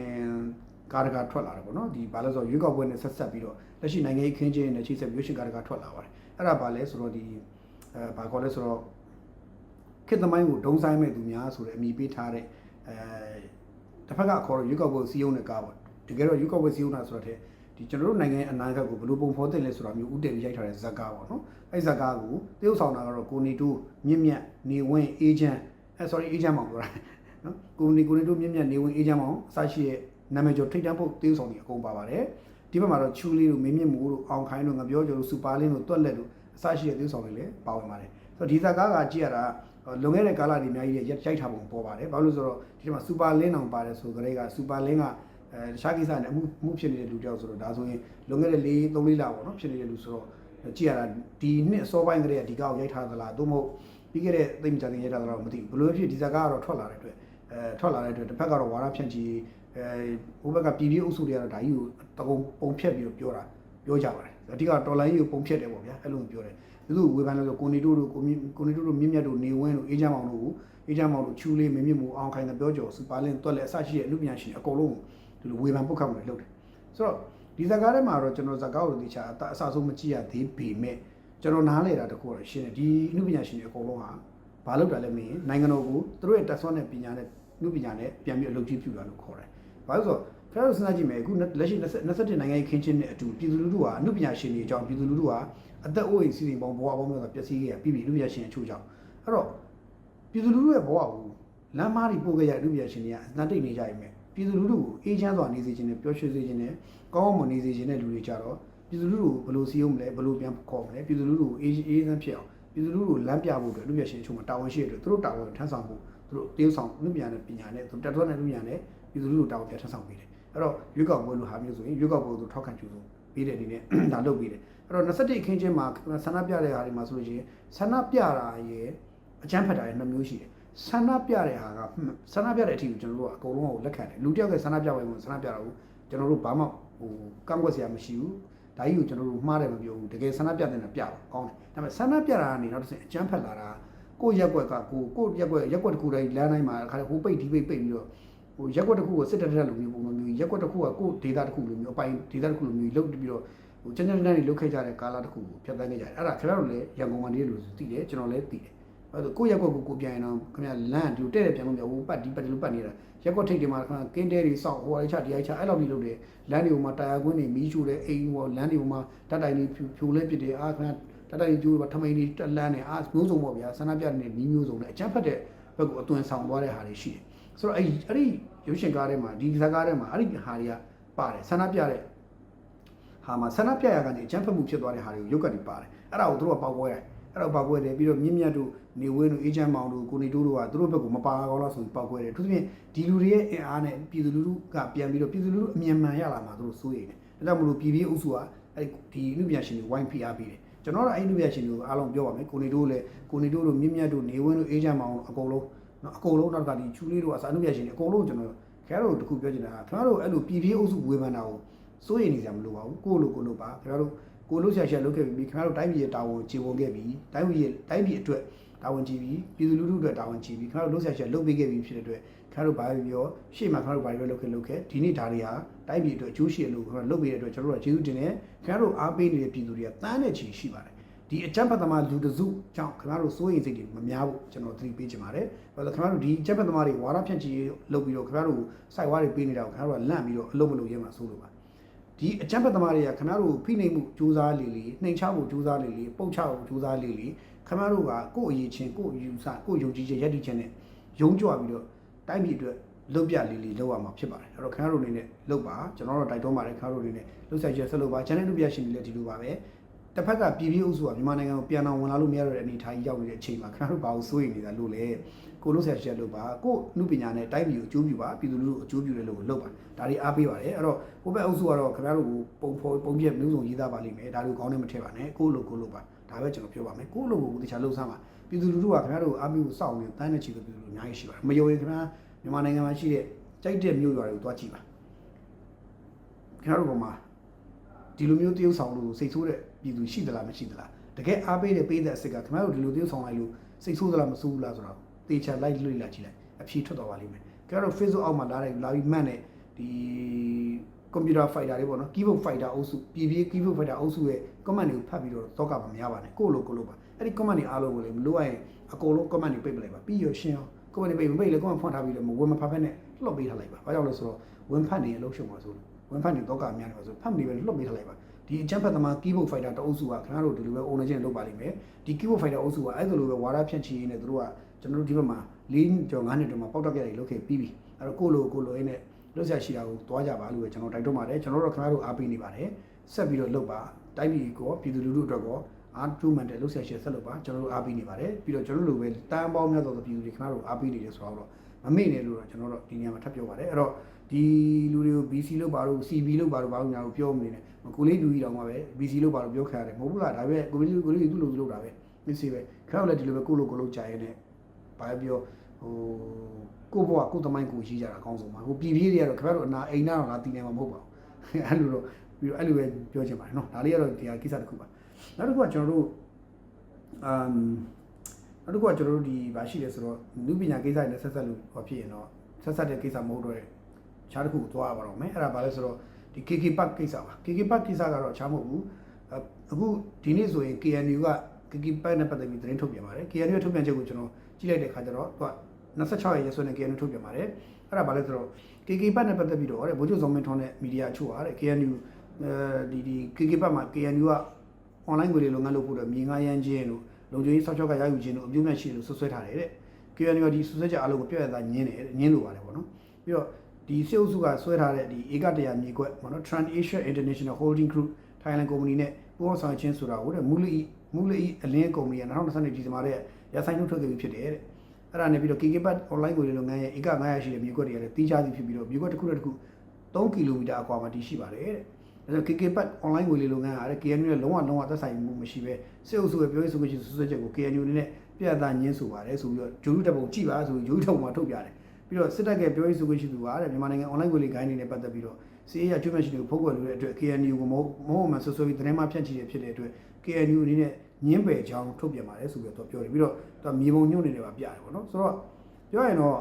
S1: ကားတကာထွက်လာတယ်ပေါ့နော်ဒီဘာလဲဆိုတော့ရွေးကောက်ပွဲနဲ့ဆက်ဆက်ပြီးတော့လက်ရှိနိုင်ငံရေးခင်းကျင်းနဲ့ချိတ်ဆက်ရုပ်ရှင်ကားတကာထွက်လာပါတယ်အဲ့ဒါဘာလဲဆိုတော့ဒီဘာခေါ်လဲဆိုတော့ခေတ်သမိုင်းကိုဒုံဆိုင်မဲ့သူများဆိုတဲ့အမည်ပေးထားတဲ့တစ်ဖက်ကခေါ်တော့ရွေးကောက်ပွဲစီးရုံးတဲ့ကားပေါ့တကယ်တော့ရွေးကောက်ပွဲစီးရုံးတာဆိုတော့ဒီကျွန်တော်တို့နိုင်ငံအနာဂတ်ကိုဘယ်လိုပုံဖော်သင့်လဲဆိုတာမျိုးဥတည်ပြီးရိုက်ထားတဲ့ဇာတ်ကားပေါ့နော်အဲ့ဇာတ်ကားကိုတရုတ်ဆောင်တာကတော့ကိုနေတူမြင့်မြတ်နေဝင်းအေဂျင့်အေဂျင့်မောင်ပြောတာနော်ကိုနေတူမြင့်မြတ်နေဝင်းအေဂျင့်မောင်အစရှိရဲ့နာမည်ကျော်ထိတ်တန်းဖို့တရုတ်ဆောင်တွေအကုန်ပါပါတယ်ဒီဘက်မှာတော့ချူလေးတို့မင်းမြင့်မိုးတို့အောင်ခိုင်းတို့ငပြောကျော်တို့စူပါလင်းတို့တွက်လက်တို့အစရှိရဲ့တရုတ်ဆောင်တွေလည်းပါဝင်ပါတယ်ဆိုတော့ဒီဇာတ်ကားကကြည့်ရတာလွန်ခဲ့တဲ့ကာလတွေအများကြီးရိုက်ထားပုံပေါ်ပါတယ်ဘာလို့လဲဆိုတော့ဒီမှာစူပါလင်းတောင်ပါတယ်ဆိုကြတဲ့ကစူပါလင်းကတခြားကိစ္စနဲ့အမှုဖြစ်နေတဲ့လူတယောက်ဆိုတော့ဒါဆိုရင်လွန်ခဲ့တဲ့3-4လပေါ့နော်ဖြစ်နေတဲ့လူဆိုတော့ကြည့်ရတာဒီနှစ်အစောပိုင်းကတည်းကဒီကောက်ရိုက်ထားသလားသို့မဟုတ်ပြီးခဲ့တဲ့သိမကြတဲ့ရိုက်ထားသလားမသိဘူးဘယ်လိုဖြစ်ဒီဇာတ်ကားကတော့ထွက်လာတဲ့အတွက်တစ်ဖက်ကတော့ဝါရဖြန့်ချီဟိုဘက်ကပြည်ပြည်အုပ်စုတွေကတော့ဒါကြီးကိုတကုံပုံဖြတ်ပြီးတော့ပြောကြပါတယ်အဓိကတော်လိုင်းကြီးကိုပုံဖြတ်တယ်ပေါ့ဗျာအဲ့လိုပြောတယ်သူတို့ဝေဖန်လို့ဆိုကိုနေတိုးတို့မြင့်မြတ်တို့နေဝင်းတို့အေးချမ်းမောင်တို့ချူလေးမင်းမြင့်မို့အောင်ခိုင်တဲ့ပြောကျော်စူပါလင်းတွက်လက်အစရှိရဲ့အမှုပညာရှင်အကုန်လုံးဒီလိုဝေဖန်ပုတ်ခတ်မှုတွေလုပ်တယ်ဆိုတော့ဒီဇာတ်ကားထဲမှာတော့ကျွန်တော်ဇာတ်ကားကိုသိချာအစဆုံးမကြည့်ရသေးပေမဲ့ကျွန်တော်နားလေတာတခုတော့ရှင်းတယ်ဒီအမှုပညာရှင်တွေအကုန်လုံးဟာဘာလုပ်တာလဲမင်းနိုင်ငံတော်ကိုသူတို့ရဲ့တက်ဆွမ်းတဲ့ပညာနဲ့အမှုပညာနဲ့ပြန်ပြီးအလုပ်ကြီးပြုတာလို့ခေါ်တယ်ဘာလို့ဆိုတော့ဖရယ်စဉ်းစားကြည့်မယ်အခုလက်ရှိ27နိုင်ငံရေးခင်းချင်းနဲ့အတူပြည်သူလူထုဟာအမှုပညာရှင်တွေအကြောင်းပြည်သူလူထုဟာအသက်အိုးအိမ်စီစဉ်ပေါင်းဘဝပေါင်းများစွာပျက်စီးခဲ့ရပြီးပြီအမှုပညာရှင်အချို့ကြောင့်အဲ့တော့ပြည်သူလူထုရဲ့ဘဝကိုလမ်းမားတွေပို့ခဲ့ရတဲ့အမှုပညာရှင်တွေကအနှံ့တိတ်နေကြရမယ်ပြည်သူလူထုကိုအေးချမ်းစွာနေစေခြင်းနဲ့ပျော်ရွှင်စေခြင်းနဲ့ကောင်းမွန်နေစေခြင်းနဲ့လူတွေကြတော့ပြည်သူလူထုကိုဘယ်လိုစီးရုံးမလဲဘယ်လိုပြန်ခေါ်မလဲပြည်သူလူထုကိုအေးချမ်းဖြစ်အောင်ပြည်သူလူထုကိုလမ်းပြဖို့အတွက်အမှုပညာရှင်အချို့မှာတာဝန်ရှိတဲ့အတွက်သူတို့တာဝန်ထမ်းဆောင်ဖို့သူတို့တေးဆောင်အမှုပညာနဲ့သူတက်ထွန်းတဲ့အမှုပညာနဲ့ပြ ပြည်သူလူထုတောင်းပြထပ်ဆောင်ပေးတယ်အဲ့တော့ရွေးကောက်ပွဲလို့ဟာမျိုးဆိုရင်ရွေးကောက်ပွဲကိုထောက်ခံကြိုးဆုံးပေးတဲ့အနေနဲ့ဒါလုပ်ပေးတယ်အဲ့တော့21အခင်းချင်းမှာဆန္ဒပြတဲ့ဟာတွေမှာဆိုလို့ရှိရင်ဆန္ဒပြတာရဲ့အကြမ်းဖက်တာရဲ့2မျိုးရှိတယ်ဆန္ဒပြတဲ့ဟာကဆန္ဒပြတဲ့အထီကိုကျွန်တော်တို့ကအကုန်လုံးကိုလက်ခံတယ်လူတစ်ယောက်ကဆန္ဒပြပွဲမှာဆန္ဒပြတာကိုကျွန်တော်တို့ဘာမှကန့်ကွက်စရာမရှိဘူးဒါကြီးကိုကျွန်တော်တို့မှားတယ်မပြောဘူးတကယ်ဆန္ဒပြတဲ့နဲ့ပြပါကောင်းတယ်ဒါပေမဲ့ဆန္ဒပြတာကနေနောက်တစ်ဆင့်အကြမ်းဖက်လာတာကိုရက်ွက်ကကိုရက်ွက်တစ်ခုတိုင်းလမ်းတိုင်းမှာခါဟိုပိတ်ဒီပိတ်ပြီးတော့ဟိုရက်ွက်တစ်ခုကိုစစ်တပ်လိုမျိုးပုံစံမျိုးရက်ွက်တစ်ခုကကိုဒေတာတစ်ခုလိုမျိုးအပိုင်ဒေတာတစ်ခုလိုမျိုးလုတ်ပြီးတော့ဟိုကျန်းကျန်းတန်းလုတ်ခဲ့ကြတဲ့ကာလတစ်ခုကိုဖြတ်သန်းခဲ့ကြတယ်အဲ့ဒါခင်ဗျားတို့လည်းရန်ကုန်မှာနေလို့သိတယ်ကျွန်တော်လည်းသိတယ်အဲ့ဒါကိုရက်ွက်ကိုပြန်ရင်တော့ခင်ဗျာလမ်းဒီလိုတဲ့ပြန်လို့မရဘူးပတ်ဒီပတ်ဒီလိုပတ်နေတာရက်ွက်ထိတ်တွေမှာကင်းတဲတွေစောက်ဟိုအိုက်ချဒီအိုက်ချအဲ့လိုမျိုးလုပ်တယ်လမ်းတွေမှာတာယာကွင်းတွေမီးရှို့တယ်အိမ်ဟိုလမ်းတွေမှာဓာတ်တိုင်တွေဖြိုလဲပစ်တယ်အားခင်ဗျာတတရီကျိုးထမိန်တွေတက်လန်းနေအားမျိုးစုံပေါ့ဗျာဆန္ဒပြတဲ့မီးမျိုးစုံနဲ့အကြမ်းဖက်တဲ့ဘက်ကိုအသွင်ဆောင်သွားတဲ့ဟာတွေရှိတယ်ဆိုတော့အဲ့ဒီရုပ်ရှင်ကားထဲမှာဒီဇာတ်ကားထဲမှာအဲ့ဒီဟာတွေကပါတယ်ဆန္ဒပြတဲ့ဟာမှာဆန္ဒပြရကနေအကြမ်းဖက်မှုဖြစ်သွားတဲ့ဟာတွေကိုရုပ်ကတိပါတယ်အဲ့ဒါကိုတို့ကပေါက်ပွဲတယ်အဲ့တော့ပေါက်ပွဲတယ်ပြီးတော့မြင့်မြတ်တို့နေဝင်းတို့အေဂျင့်မောင်တို့ကိုနေတိုးတို့ကတို့ဘက်ကိုမပါကောင်းလားဆိုပြီးပေါက်ပွဲတယ်သူသဖြင့်ဒီလူတွေရဲ့အင်အားနဲ့ပြည်သူလူထုကပြန်ပြီးတော့ပြည်သူလူထုအမြင်မှန်ရလာမှာတို့စိုးရိမ်တယ်ဒါကြောင့်မလို့ပြည်ပြည်အုပ်စုကအဲ့ဒီလူပြန်ရှင်တွေဝိုင်းဖိအားပေးတယ်ကျွန်တော်တို့အဲ့လူပြရှင်တွေကိုအားလုံးပြောပါမယ်ကိုနေတို့လည်းကိုနေတို့တို့မြင့်မြတ်တို့နေဝင်းတို့အေဂျင့်မောင်အကုန်လုံးနော်အကုန်လုံးနောက်ကဒီချူလေးတို့အစာအနုပြရှင်တွေအကုန်လုံးကျွန်တော်ခင်ဗျားတို့တခုပြောချင်တာခင်ဗျားတို့အဲ့လိုပြည်ပြည်အုပ်စုဝေဖန်တာကိုစိုးရိမ်နေကြမလို့ပါဘူးကိုလို့ပါခင်ဗျားတို့ကိုလို့ဆက်လုပ်ခဲ့ပြီးခင်ဗျားတို့တိုင်းပြည်ရဲ့တာဝန်ခြေဝန်ခဲ့ပြီးတိုင်းပြည်အတွက်တာဝန်ကြည့်ပြီးပြည်သူလူထုအတွက်တာဝန်ကြည့်ပြီးခင်ဗျားတို့လို့ဆက်လုပ်ပေးခဲ့ပြီးဖြစ်တဲ့အတွက်ခင်ဗျားတို့ဘာပြောရှေ့မှာခင်ဗျားတို့ဘာပြောလုပ်ခဲ့ဒီနေ့ဒါတွေဟာတိုင်းပြည်အတွက်အကျိုးရှိလို့ခင်ဗျားတို့လုပ်ပေးတဲ့အတွက်ကျွန်တော်တို့ကကျေးဇူးတင်တယ်ခင်ဗျားတို့အားပေးနေတဲ့ပြည်သူတွေကတန်းတဲ့ချီရှိပါတယ်ဒီအကြမ်းဖက်သမားလူတစုကြောင့်ခင်ဗျားတို့စိုးရိမ်စိတ်တွေမများဘူးကျွန်တော်သတိပေးချင်ပါတယ်။ဘာလို့ခင်ဗျားတို့ဒီအကြမ်းဖက်သမားတွေဝါဒဖြန့်ချီလုပ်ပြီးတော့ခင်ဗျားတို့စိုက်ဝါးတွေပေးနေတာကိုခင်ဗျားတို့ကလန့်ပြီးတော့အလုံးမလုံးရဲမှာစိုးလို့ပါ။ဒီအကြမ်းဖက်သမားတွေကခင်ဗျားတို့ဖိနှိပ်မှုစူးစမ်းလေနှိမ်ချမှုစူးစမ်းလေပုတ်ချမှုစူးစမ်းလေခင်ဗျားတို့ကကိုယ့်အရေးချင်းကိုယ့်ယူဆကိုယ့်ယုံကြည်ချက်ရည်တည်ချက်နဲ့ယုံကြွပြီးတော့တိုင်းပြည်အတွက်လုပ်ပြလေလုပ်ရမှာဖြစ်ပါတယ်။အဲ့တော့ခင်ဗျားတို့အနေနဲ့လုပ်ပါကျွန်တော်တို့တိုက်တွန်းပါတယ်ခင်ဗျားတို့အနေနဲ့လုပ်ဆိုင်ချက်ဆက်လုပ်ပါ channel လူပြရှင်တွေလည်းဒီလိုပါပဲ။တစ်ဖက်ကပြည်ပြည်အုပ်စုကမြန်မာနိုင်ငံကိုပြန်အောင်ဝင်လာလို့မရတော့တဲ့အနေအထားကြီးရောက်နေတဲ့အချိန်မှာခင်ဗျားတို့ဘာလို့စိုးရိမ်နေတာလို့လဲကိုလို့ဆက်ချက်လုပ်ပါကိုနှုပညာနဲ့တိုင်းပြည်ကိုအကျိုးပြုပါပြည်သူလူထုအကျိုးပြုတဲ့လို့လုပ်ပါဒါတွေအားပေးပါတယ်အဲ့တော့ဟိုဘက်အုပ်စုကတော့ခင်ဗျားတို့ကိုပုံပြမျိုးစုံရေးသားပါလိမ့်မယ်ဒါတွေကိုကောင်းနေမထည့်ပါနဲ့ကိုလို့ပါဒါပဲကျွန်တော်ပြောပါမယ်ကိုလို့ကိုတခြားလှုပ်ရှားပါပြည်သူလူထုကခင်ဗျားတို့အားပေးကိုစောင့်နေတန်းနေချီလို့ပြည်သူလူအများကြီးရှိပါတယ်မယုံရင်ခင်ဗျားမြန်မာနိုင်ငံမှာရှိတဲ့ကြိုက်တဲ့မြို့ရွာတွေကိုတွားကြည့်ပါခင်ဗျားတို့ကမှဒီလိုမျိုးတရုပ်ဆောင်လို့စိတ်ဆိုးတဲ့ပြည်သူရှိသလားမရှိသလားတကယ်အားပေးတဲ့ပေးတဲ့အစ်စ်ကခင်ဗျားတို့ဒီလိုတရုပ်ဆောင်လိုက်လို့စိတ်ဆိုးသလားမဆိုးဘူးလားဆိုတော့တေချာလိုက်လွှတ်လာကြည့်လိုက်အဖြေထွက်သွားပါလိမ့်မယ်ခင်ဗျားတို့ Facebook အောက်မှာလာပြီးမှတ်တဲ့ဒီကွန်ပျူတာဖိုက်တာတွေပေါ့နော် keyboard fighter အုပ်စုပြည် keyboard fighter အုပ်စုရဲ့ comment တွေကိုဖတ်ပြီးတော့တော့ကပါမရပါနဲ့ကိုလို့ပါအဲ့ဒီ comment တွေအားလုံးကိုလည်းမလို့ရရင်အကုန်လုံး comment တွေပိတ်ပလိုက်ပါပြီးရရှင်းအောင် comment တွေပိတ်လေ comment ဖွင့်ထားပြီးတော့ဝင်မဖတ်ဖက်နဲ့လွှတ်ပေးထားလိုက်ပါဘာကြောင့်လဲဆိုတော့ဝင်ဖတ်နေအလုပ်ရှုံပါဆိုလို့ဝင်ဖတ်နေတော့ကများနေပါဆိုဖတ်နေပဲလွှတ်ပေးထားလိုက်ပါဒီအကြမ်းဖက်သမား keyboard fighter တအုပ်စုကခင်ဗျားတို့ဒီလိုပဲ ownership လုပ်ပါလိမ့်မယ်ဒီ keyboard fighter အုပ်စုကအဲ့လိုလိုပဲဝါဒဖြန့်ချီရင်းနဲ့တို့ကကျွန်တော်တို့ဒီဘက်မှာ4ကျော်5နှစ်တုန်းမှာပေါက်တက်ကြတယ်လုပ်ခဲ့ပြီးပြီအဲ့တော့ကိုလိုရင်းနဲ့လွတ်ဆက်ရှိတာကိုတွားကြပါလို့ပဲကျွန်တော်တိုက်တွန်းပါတယ်ကျွန်တော်တို့ခင်ဗျားတို့အားပေးနေပါတယ်ဆက်ပြီးတော့လုပ်ပါတိုင်းပြည်ကိုပြည်သူလူထုအတွက်ကောအားတူးမှန်တဲ့လွတ်ဆက်ရှိဆက်လုပ်ပါကျွန်တော်တို့အားပေးနေပါတယ်ပြီးတော့ကျွန်တော်တို့လိုပဲတန်းပေါင်းများသောပြည်သူတွေခင်ဗျားတို့အားပေးနေတယ်ဆိုတော့မမေ့နဲ့လို့တော့ကျွန်တော်တို့ဒီနေရာမှာထပ်ပြောပါတယ်အဲ့တော့ဒီလူတွေကို BC လို့ပါလို့ CB လို့ပါလို့ဘာလို့ညာလို့ပြောမနေနဲ့ကိုလေးလူကြီးတောင်မှပဲ BC လို့ပါလို့ပြောခံရတယ်မဟုတ်ဘူးလားဒါပဲကိုလေးသူ့လိုသူလုပ်တာပဲမစ်စီပဲခင်ဗျားတို့လည်းဒီလိုပဲကိုလိုကြာရဲနဲ့ဘာပြောကိုဘွားကိုသမိုင်းကိုရေးကြတာအကောင်းဆုံးပါဟိုပြည်ပြည်တွေကတော့ခင်ဗျားတို့အနာအိမ်နာတော့ငါတည်နေမှာမဟုတ်ပါဘူးအဲ့လိုတော့ပြီးတော့အဲ့လိုပဲပြောချင်ပါတယ်နော်ဒါလေးကတော့ဒီဟာကိစ္စတစ်ခုပါနောက်တစ်ခုကကျွန်တော်တို့နောက်တစ်ခုကကျွန်တော်တို့ဒီဘာရှိလဲဆိုတော့နုပညာကိစ္စတွေနဲ့ဆက်ဆက်လို့ဟောဖြစ်ရင်တော့ဆက်ဆက်တဲ့ကိစ္စမဟုတ်တော့တဲ့ခြားတစ်ခုကိုသွားရပါတော့မယ်အဲ့ဒါဘာလဲဆိုတော့ဒီ KK Park ကိစ္စပါ KK Park ကိစ္စကတော့ခြားမဟုတ်ဘူးအခုဒီနေ့ဆိုရင် KNU က KK Park နဲ့ပတ်သက်ပြီးသတင်းထုတ်ပြန်ပါတယ် KNU ရဲ့ထုတ်ပြန်ချက်ကိုကျွန်တော်ကြည့်လိုက်တဲ့အခါကျတော့သူက26ရက်စွဲနဲ့ KNU ထုတ်ပြန်ပါတယ်အဲ့ဒါဘာလဲဆိုတော့ KK Park နဲ့ပတ်သက်ပြီးတော့တဲ့ဗိုလ်ချုပ်စောမင်းထွန်းနဲ့မီဒီယာအချို့ဟာတဲ့ KNU ဒီ KK Park မှာ KNU က online ကိုလုပ်ငန်းလုပ်ဖို့တော့မြေငါးရမ်းခြင်းတို့လုံခြုံရေးစောင့်ရှောက်ကရယူခြင်းတို့အပြုမဲ့ရှိလို့ဆွဆွဲထားတယ်တဲ့ KNU ကဒီဆွဆွဲချက်အလုံးကိုပြည့်ရတာညင်းလို့ပါတယ်ပေါ့နော်ပြီးတော့ဒီစေအုပ်စုကဆွဲထားတဲ့ဒီဧကတရာမြေကွက်ပေါ့နော် Trans Asia International Holding Group Thailand Company နဲ့ပူးပေါင်းဆောင်ရွက်ခြင်းဆိုတာကိုတဲ့မူလီအလင်းကုမ္ပဏီက2022ဒီဇင်ဘာတဲ့ရဆိုင်ထုတ်ခဲ့ပြီးဖြစ်တယ်တဲ့ အဲ့ဒါနဲ့ပြီးတော့ KK Park online ကိုလုပ်ငန်းရဲ့ဧက900ရှိတဲ့မြေကွက်တွေကလည်းတီးခြားစီဖြစ်ပြီးတော့မြေကွက်တစ်ခုနဲ့တစ်ခု3 ကီလိုမီတာအကွာမှာတည်ရှိပါတယ်တဲ့။ဒါဆို KK Park online ကိုလုပ်ငန်းအားတဲ့ KNU နဲ့လုံးဝသက်ဆိုင်မှုမရှိပဲစစ်အုပ်စုရဲ့ပြောရေးဆိုခွင့်ရှိဆွဆွဲချက်ကို KNU အနေနဲ့ပြသညင်းဆိုပါတယ်ဆိုပြီးတော့ဂျိုလူတပ်ပုံကြည့်ပါဆိုပြီးဂျိုလူတပ်ပုံမှာထုတ်ပြတယ်။ပြီးတော့စစ်တပ်ကပြောရေးဆိုခွင့်ရှိသူကတဲ့မြန်မာနိုင်ငံ online ကိုဂိုင်းနေနဲ့ပတ်သက်ပြီးတော့စီအေးရကျွမ်းမရှိတွေကိုဖုတ်ကွယ်လို့တဲ့အတွက် KNU ကိုမဟုတ်မှဆွဆွဲပြီးသတင်းမှဖြန့်ချီရဖြစ်တဲ့အတွက် KNU အနေနဲ့ညင်းပယ်ချောင်းထုတ်ပြန်ပါတယ်ဆိုပြီးတော့ပြောတယ်ပြီးတော့သူမြေပုံညွှန်နေတယ်ပါပြတယ်ပေါ့နော်ဆိုတော့ပြောရင်တော့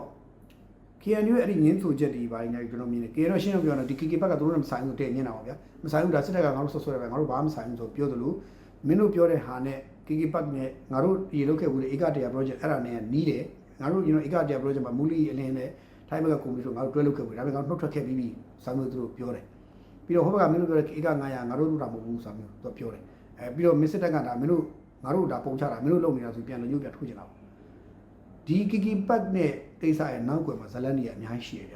S1: KNU ရဲ့အဲ့ဒီညင်းဆိုချက်တွေဘာညာကျွန်တော်မြင်တယ် KNU ရှင်းပြောတော့ဒီ KK ဘက်ကသူတို့နဲ့မဆိုင်ဘူးတဲ့ညင်းတာပါဗျာမဆိုင်ဘူးဒါစစ်တပ်ကငါတို့ဆွဆွဲတယ်ပဲငါတို့ဘာမှမဆိုင်ဘူးဆိုပြောသလိုမင်းတို့ပြောတဲ့ဟာနဲ့ KK ဘက်နဲ့ငါတို့ရေလုပ်ခဲ့ဘူးလေဧက100 project အဲ့ဒါနဲ့နီးတယ်ငါတို့ကျွန်တော်ဧက100 project မှာမူလီအလင်းနဲ့ထိုင်းဘက်ကကွန်ပျူတာငါတို့တွဲလုပ်ခဲ့ဘူးဒါပေမဲ့ငါတို့နှုတ်ထွက်ခဲ့ပြီးပြီစာမျိုးသူတို့ပြောတယ်ပြီးတော့ဟိုဘက်ကမင်းတို့ပြောတဲ့ဧက900ငါတို့တို့တာမဟုတ်ဘူးစာမျိုးသူပြောတယ်ပြီးတော့မစ်စစ်တပ်ကဒါမင်းတို့ငါတို့ဒါပုံချတာမင်းတို့လုပ်နေတာဆိုပြန်လို့ညှို့ပြထုတ်ချင်တာပေါ့ဒီ KK ဘက်နဲ့ကိစ္စရဲ့နောက်ွယ်မှာဇလန်တွေအများကြီးရှိရက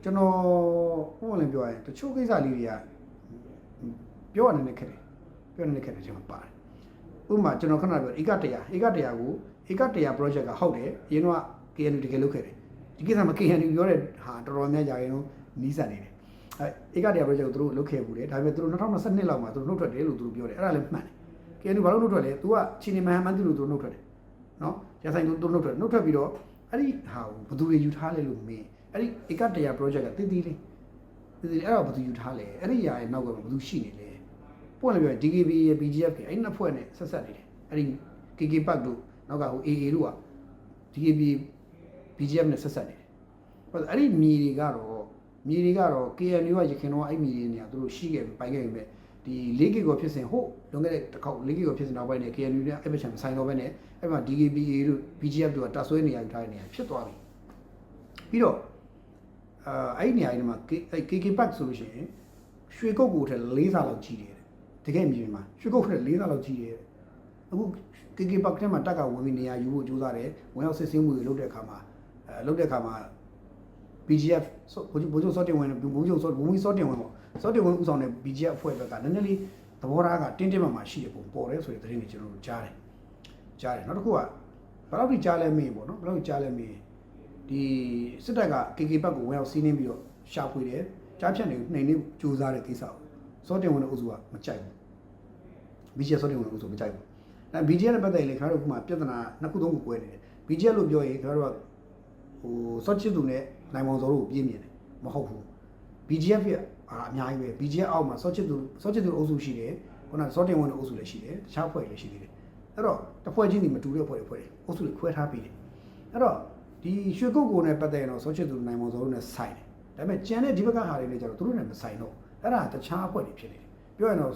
S1: ြကျွန်တော်ဟိုလည်းပြောရင်တချို့ကိစ္စလေးတွေကပြောရနေခက်တယ်ပြောနေခက်တယ်ကျွန်တော်ပါတယ်ဥပမာကျွန်တော်ခဏပြောဧက100ကိုဧက100 project ကဟုတ်တယ်အရင်တော့ KNU တကယ်လုပ်ခဲ့တယ်ဒီကိစ္စမှာ KNU ပြောတဲ့ဟာတော်တော်များကြာရင်တော့နီးစပ်နေတယ်ဧက100 project ကိုသူတို့လုပ်ခဲ့ဘူးတယ်ဒါပေမဲ့သူတို့2022လောက်မှာသူတို့နှုတ်ထွက်တယ်လို့သူတို့ပြောတယ်အဲ့ဒါလည်းမှန်တယ် KNU ဘာလို့နှုတ်ထွက်လဲ तू ကချင်းနေမှန်မှန်သူတို့နှုတ်ထွက်တယ်နော်ရဆိုင်သူနှုတ်ထွက်ပြီးတော့အဲ့ဒီဟာကိုဘယ်သူတွေယူထားလဲလို့မင်းအဲ့ဒီဧက100 project ကတည်တည်လေးအဲ့တော့ဘယ်သူယူထားလဲအဲ့ဒီຢာရဲ့နောက်ကဘယ်သူရှိနေလဲပွင့်လည်းပြော DKB ရဲ့ BGF ရဲ့အဲ့နှစ်ဖွဲ့နဲ့ဆက်ဆက်နေတယ်အဲ့ဒီ KK Park တို့နောက်ကဟို AA တို့က DKB BGF နဲ့ဆက်ဆက်နေတယ်ဟုတ်အဲ့ဒီမြေတွေကတော့ KNU ကရခင်တော့အဲ့မြေတွေနေရာသူတို့ရှိခဲ့ပိုင်ခဲ့ပြီမဲ့ဒီ၄ ဂီကိုဖြစ်စဉ်ဟုတ်လွန်ခဲ့တဲ့တစ်ခေါက်၄ ဂီကိုဖြစ်စဉ်နောက်ပိုင်းနဲ့ KNU နဲ့အဲ့ဘက်ချန်ဆိုင်တော့ပဲနဲ့အဲ့မှာ DKBA တို့ BGF တို့ကတဆွဲနေရထားတဲ့နေရာဖြစ်သွားပြီပြီးတော့အဲ့ဒီနေရာတွေမှာ KK Park ဆိုလို့ရှိရင်ရွှေကုတ်ကိုထက်၄ဆလောက်ကြီးတယ်တကယ်မြေမှာရွှေကုတ်ထက်၄ဆလောက်ကြီးတယ်အခု KK Park ထဲမှာတက်ကဝင်ပြီးနေရာယူဖို့ကြိုးစားတယ်ဝင်ရောက်စစ်ဆေးမှုတွေလုပ်တဲ့အခါမှာBGF ဘိုးချုပ်စောတင်ဝင်ဘိုးချုပ်စောတင်ဝင်ပေါ့စောတင်ဝင်ဦးဆောင်တဲ့ BGF အဖွဲ့ဘက်ကနည်းနည်းလေးသဘောထားကတင်းမှရှိတယ်ပုံပေါ်တယ်ဆိုတဲ့သတင်းတွေကျွန်တော်တို့ကြားတယ်နောက်တစ်ခုကဘယ်လောက်ထိကြားလဲမေးပေါ့နော်ဘယ်လောက်ကြားလဲမေးဒီစစ်တပ်က KK ဘက်ကိုဝင်ရောက်စီးနှင်းပြီးတော့ရှာဖွေတယ်ကြားဖြတ်နေနှိမ်နေကြိုးစားတဲ့ကိစ္စကိုစောတင်ဝင်တဲ့အုပ်စုကမကြိုက်ဘူး BGF စောတင်ဝင်တဲ့အုပ်စုမကြိုက်ဘူးအဲ BGF နဲ့ပတ်သက်ရင်ခင်ဗျားတို့ကမှပြဿနာနှစ်ခုသုံးခုကွဲနေတယ် BGF လို့ပြောရင်ခင်ဗျားတို့ကဟိုစောချစ်သူနဲ့နိုင်မောင်စောတို့ကိုပြင်းမြင်တယ်မဟုတ်ဘူး BGF ရဲ့အများကြီးပဲ BGF အောက်မှာစောချစ်သူအုပ်စုရှိတယ်ခုနစောတင်ဝင်တဲ့အုပ်စုလည်းရှိတယ်တခြားဖွဲ့လည်းရှိသေးတယ်အဲ့တော့တစ်ဖွဲ့ချင်းစီမတူတဲ့ဖွဲ့တွေအုပ်စုတွေခွဲထားပြီးတယ်အဲ့တော့ဒီရွှေကုတ်ကိုနဲ့ပတ်သက်ရင်တော့စောချစ်သူနိုင်မောင်စောတို့နဲ့ဆိုင်တယ်ဒါပေမဲ့ကျန်တဲ့ဒီဘက်ကဟာတွေလည်းကျတော့သူတို့နဲ့မဆိုင်တော့အဲ့ဒါတခြားဖွဲ့တွေဖြစ်နေတယ်ပြောရင်တော့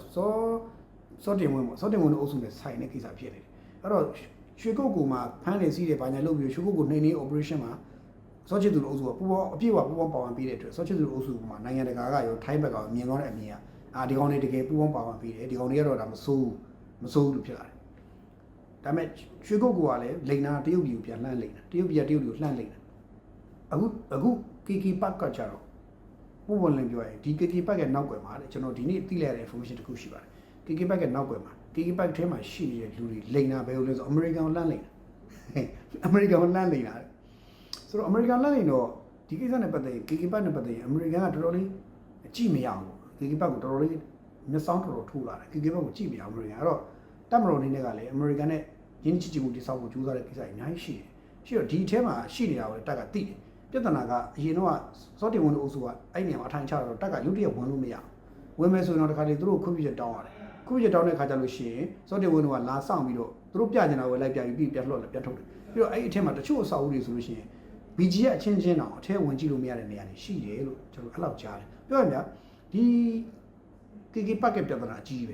S1: စောတင်ဝင်ပေါ့စောတင်ဝင်တဲ့အုပ်စုနဲ့ဆိုင်တဲ့ကိစ္စဖြစ်နေတယ်အဲ့တော့ရွှေကုတ်ကိုမှာဖမ်းနေစီးတယ်ဘာညာလုပ်ပြီးရွှေကုတ်ကိုနှိမ်နေ operation မှာစောချစ်သူတို့အုပ်စုကပူပေါင်းအပြည့်အဝပူပေါင်းပါဝင်ပေးတဲ့အတွက်စောချစ်သူတို့အုပ်စုကနိုင်ငံတကာကရောထိုင်းဘက်ကရောမြင်သွားတဲ့အမြင်ကဒီကောင်တွေတကယ်ပူပေါင်းပါဝင်ပေးတယ်ဒီကောင်တွေကတော့ဒါမစိုးဘူးလို့ဖြစ်လာတယ်ဒါပေမဲ့ရွှေကုတ်ကလည်းလိန်နာတရုတ်ပြည်ကိုပြန်လှမ်းလိန်တာတရုတ်ပြည်ကိုလှမ်းလိန်တာအခု KK Park ကကြတော့ပုံလင်းပြောရင်ဒီ KK Park ရဲ့နောက်ွယ်မှာကျွန်တော်ဒီနေ့သိလိုက်တဲ့ information တစ်ခုရှိပါတယ် KK Park ရဲ့နောက်ွယ်မှာ KK Park ထဲမှာရှိနေတဲ့လူတွေလိန်နာဘယ်လိုလဲဆိုအမေရိကန်ကိုလှမ်းလိန်တာအမေရိကန်ကိုလှမ်းလိန်တာဆိုတော့အမေရိကန်လည်းတော့ဒီကိစ္စနဲ့ပတ်သက်ရင် KK Park နဲ့ပတ်သက်ရင်အမေရိကန်ကတော်တော်လေးကြည့်မရဘူး KK Park ကိုတော်တော်လေးမျက်စောင်းတော်တော်ထိုးလာတယ် KK Park ကိုကြည့်မရဘူးအမေရိကန်အဲ့တော့တပ်မတော်အနေနဲ့ကလည်းအမေရိကန်နဲ့ရင်းနှီးချစ်ကြည်မှုတိစောက်ဖို့ကြိုးစားတဲ့ကိစ္စတွေအများကြီးရှိတော့ဒီအထဲမှာရှိနေတာကိုတက်ကသိတယ်ပြဿနာကအရင်တော့စောတင်ဝင်လို့အုပ်စုကအဲ့နေရာမှာအထိုင်ချတော့တက်ကရုတ်တရက်ဝင်လို့မရဝင်မယ်ဆိုရင်တော့တခါလေသူတို့ခွင့်ပြုချက်တောင်းရတယ်ခွင့်ပြုချက်တောင်းတဲ့ခါကျလို့ရှိရင်စောတင်ဝင်တို့ကလာဆောင်ပြီးတော့သူတို့ပြကျင်တာကိုလိုက်ပြပြီးပြန်လှော့ပြန်ထုတ်တယ်ပြီးတော့အဲ့ဒီအထက်မှာတချို့အဆောက်အဦတွေဆိုလို့ရှိရင် BGF အချင်းချင်းတော့အထဲဝင်ကြည့်လို့မရတဲ့နေရာတွေရှိတယ်လို့ကျွန်တော်အဲ့လောက်ကြားတယ်ပြောရရင်ဗျာဒီ KK Park ရဲ့ပြဿနာကြီးပဲ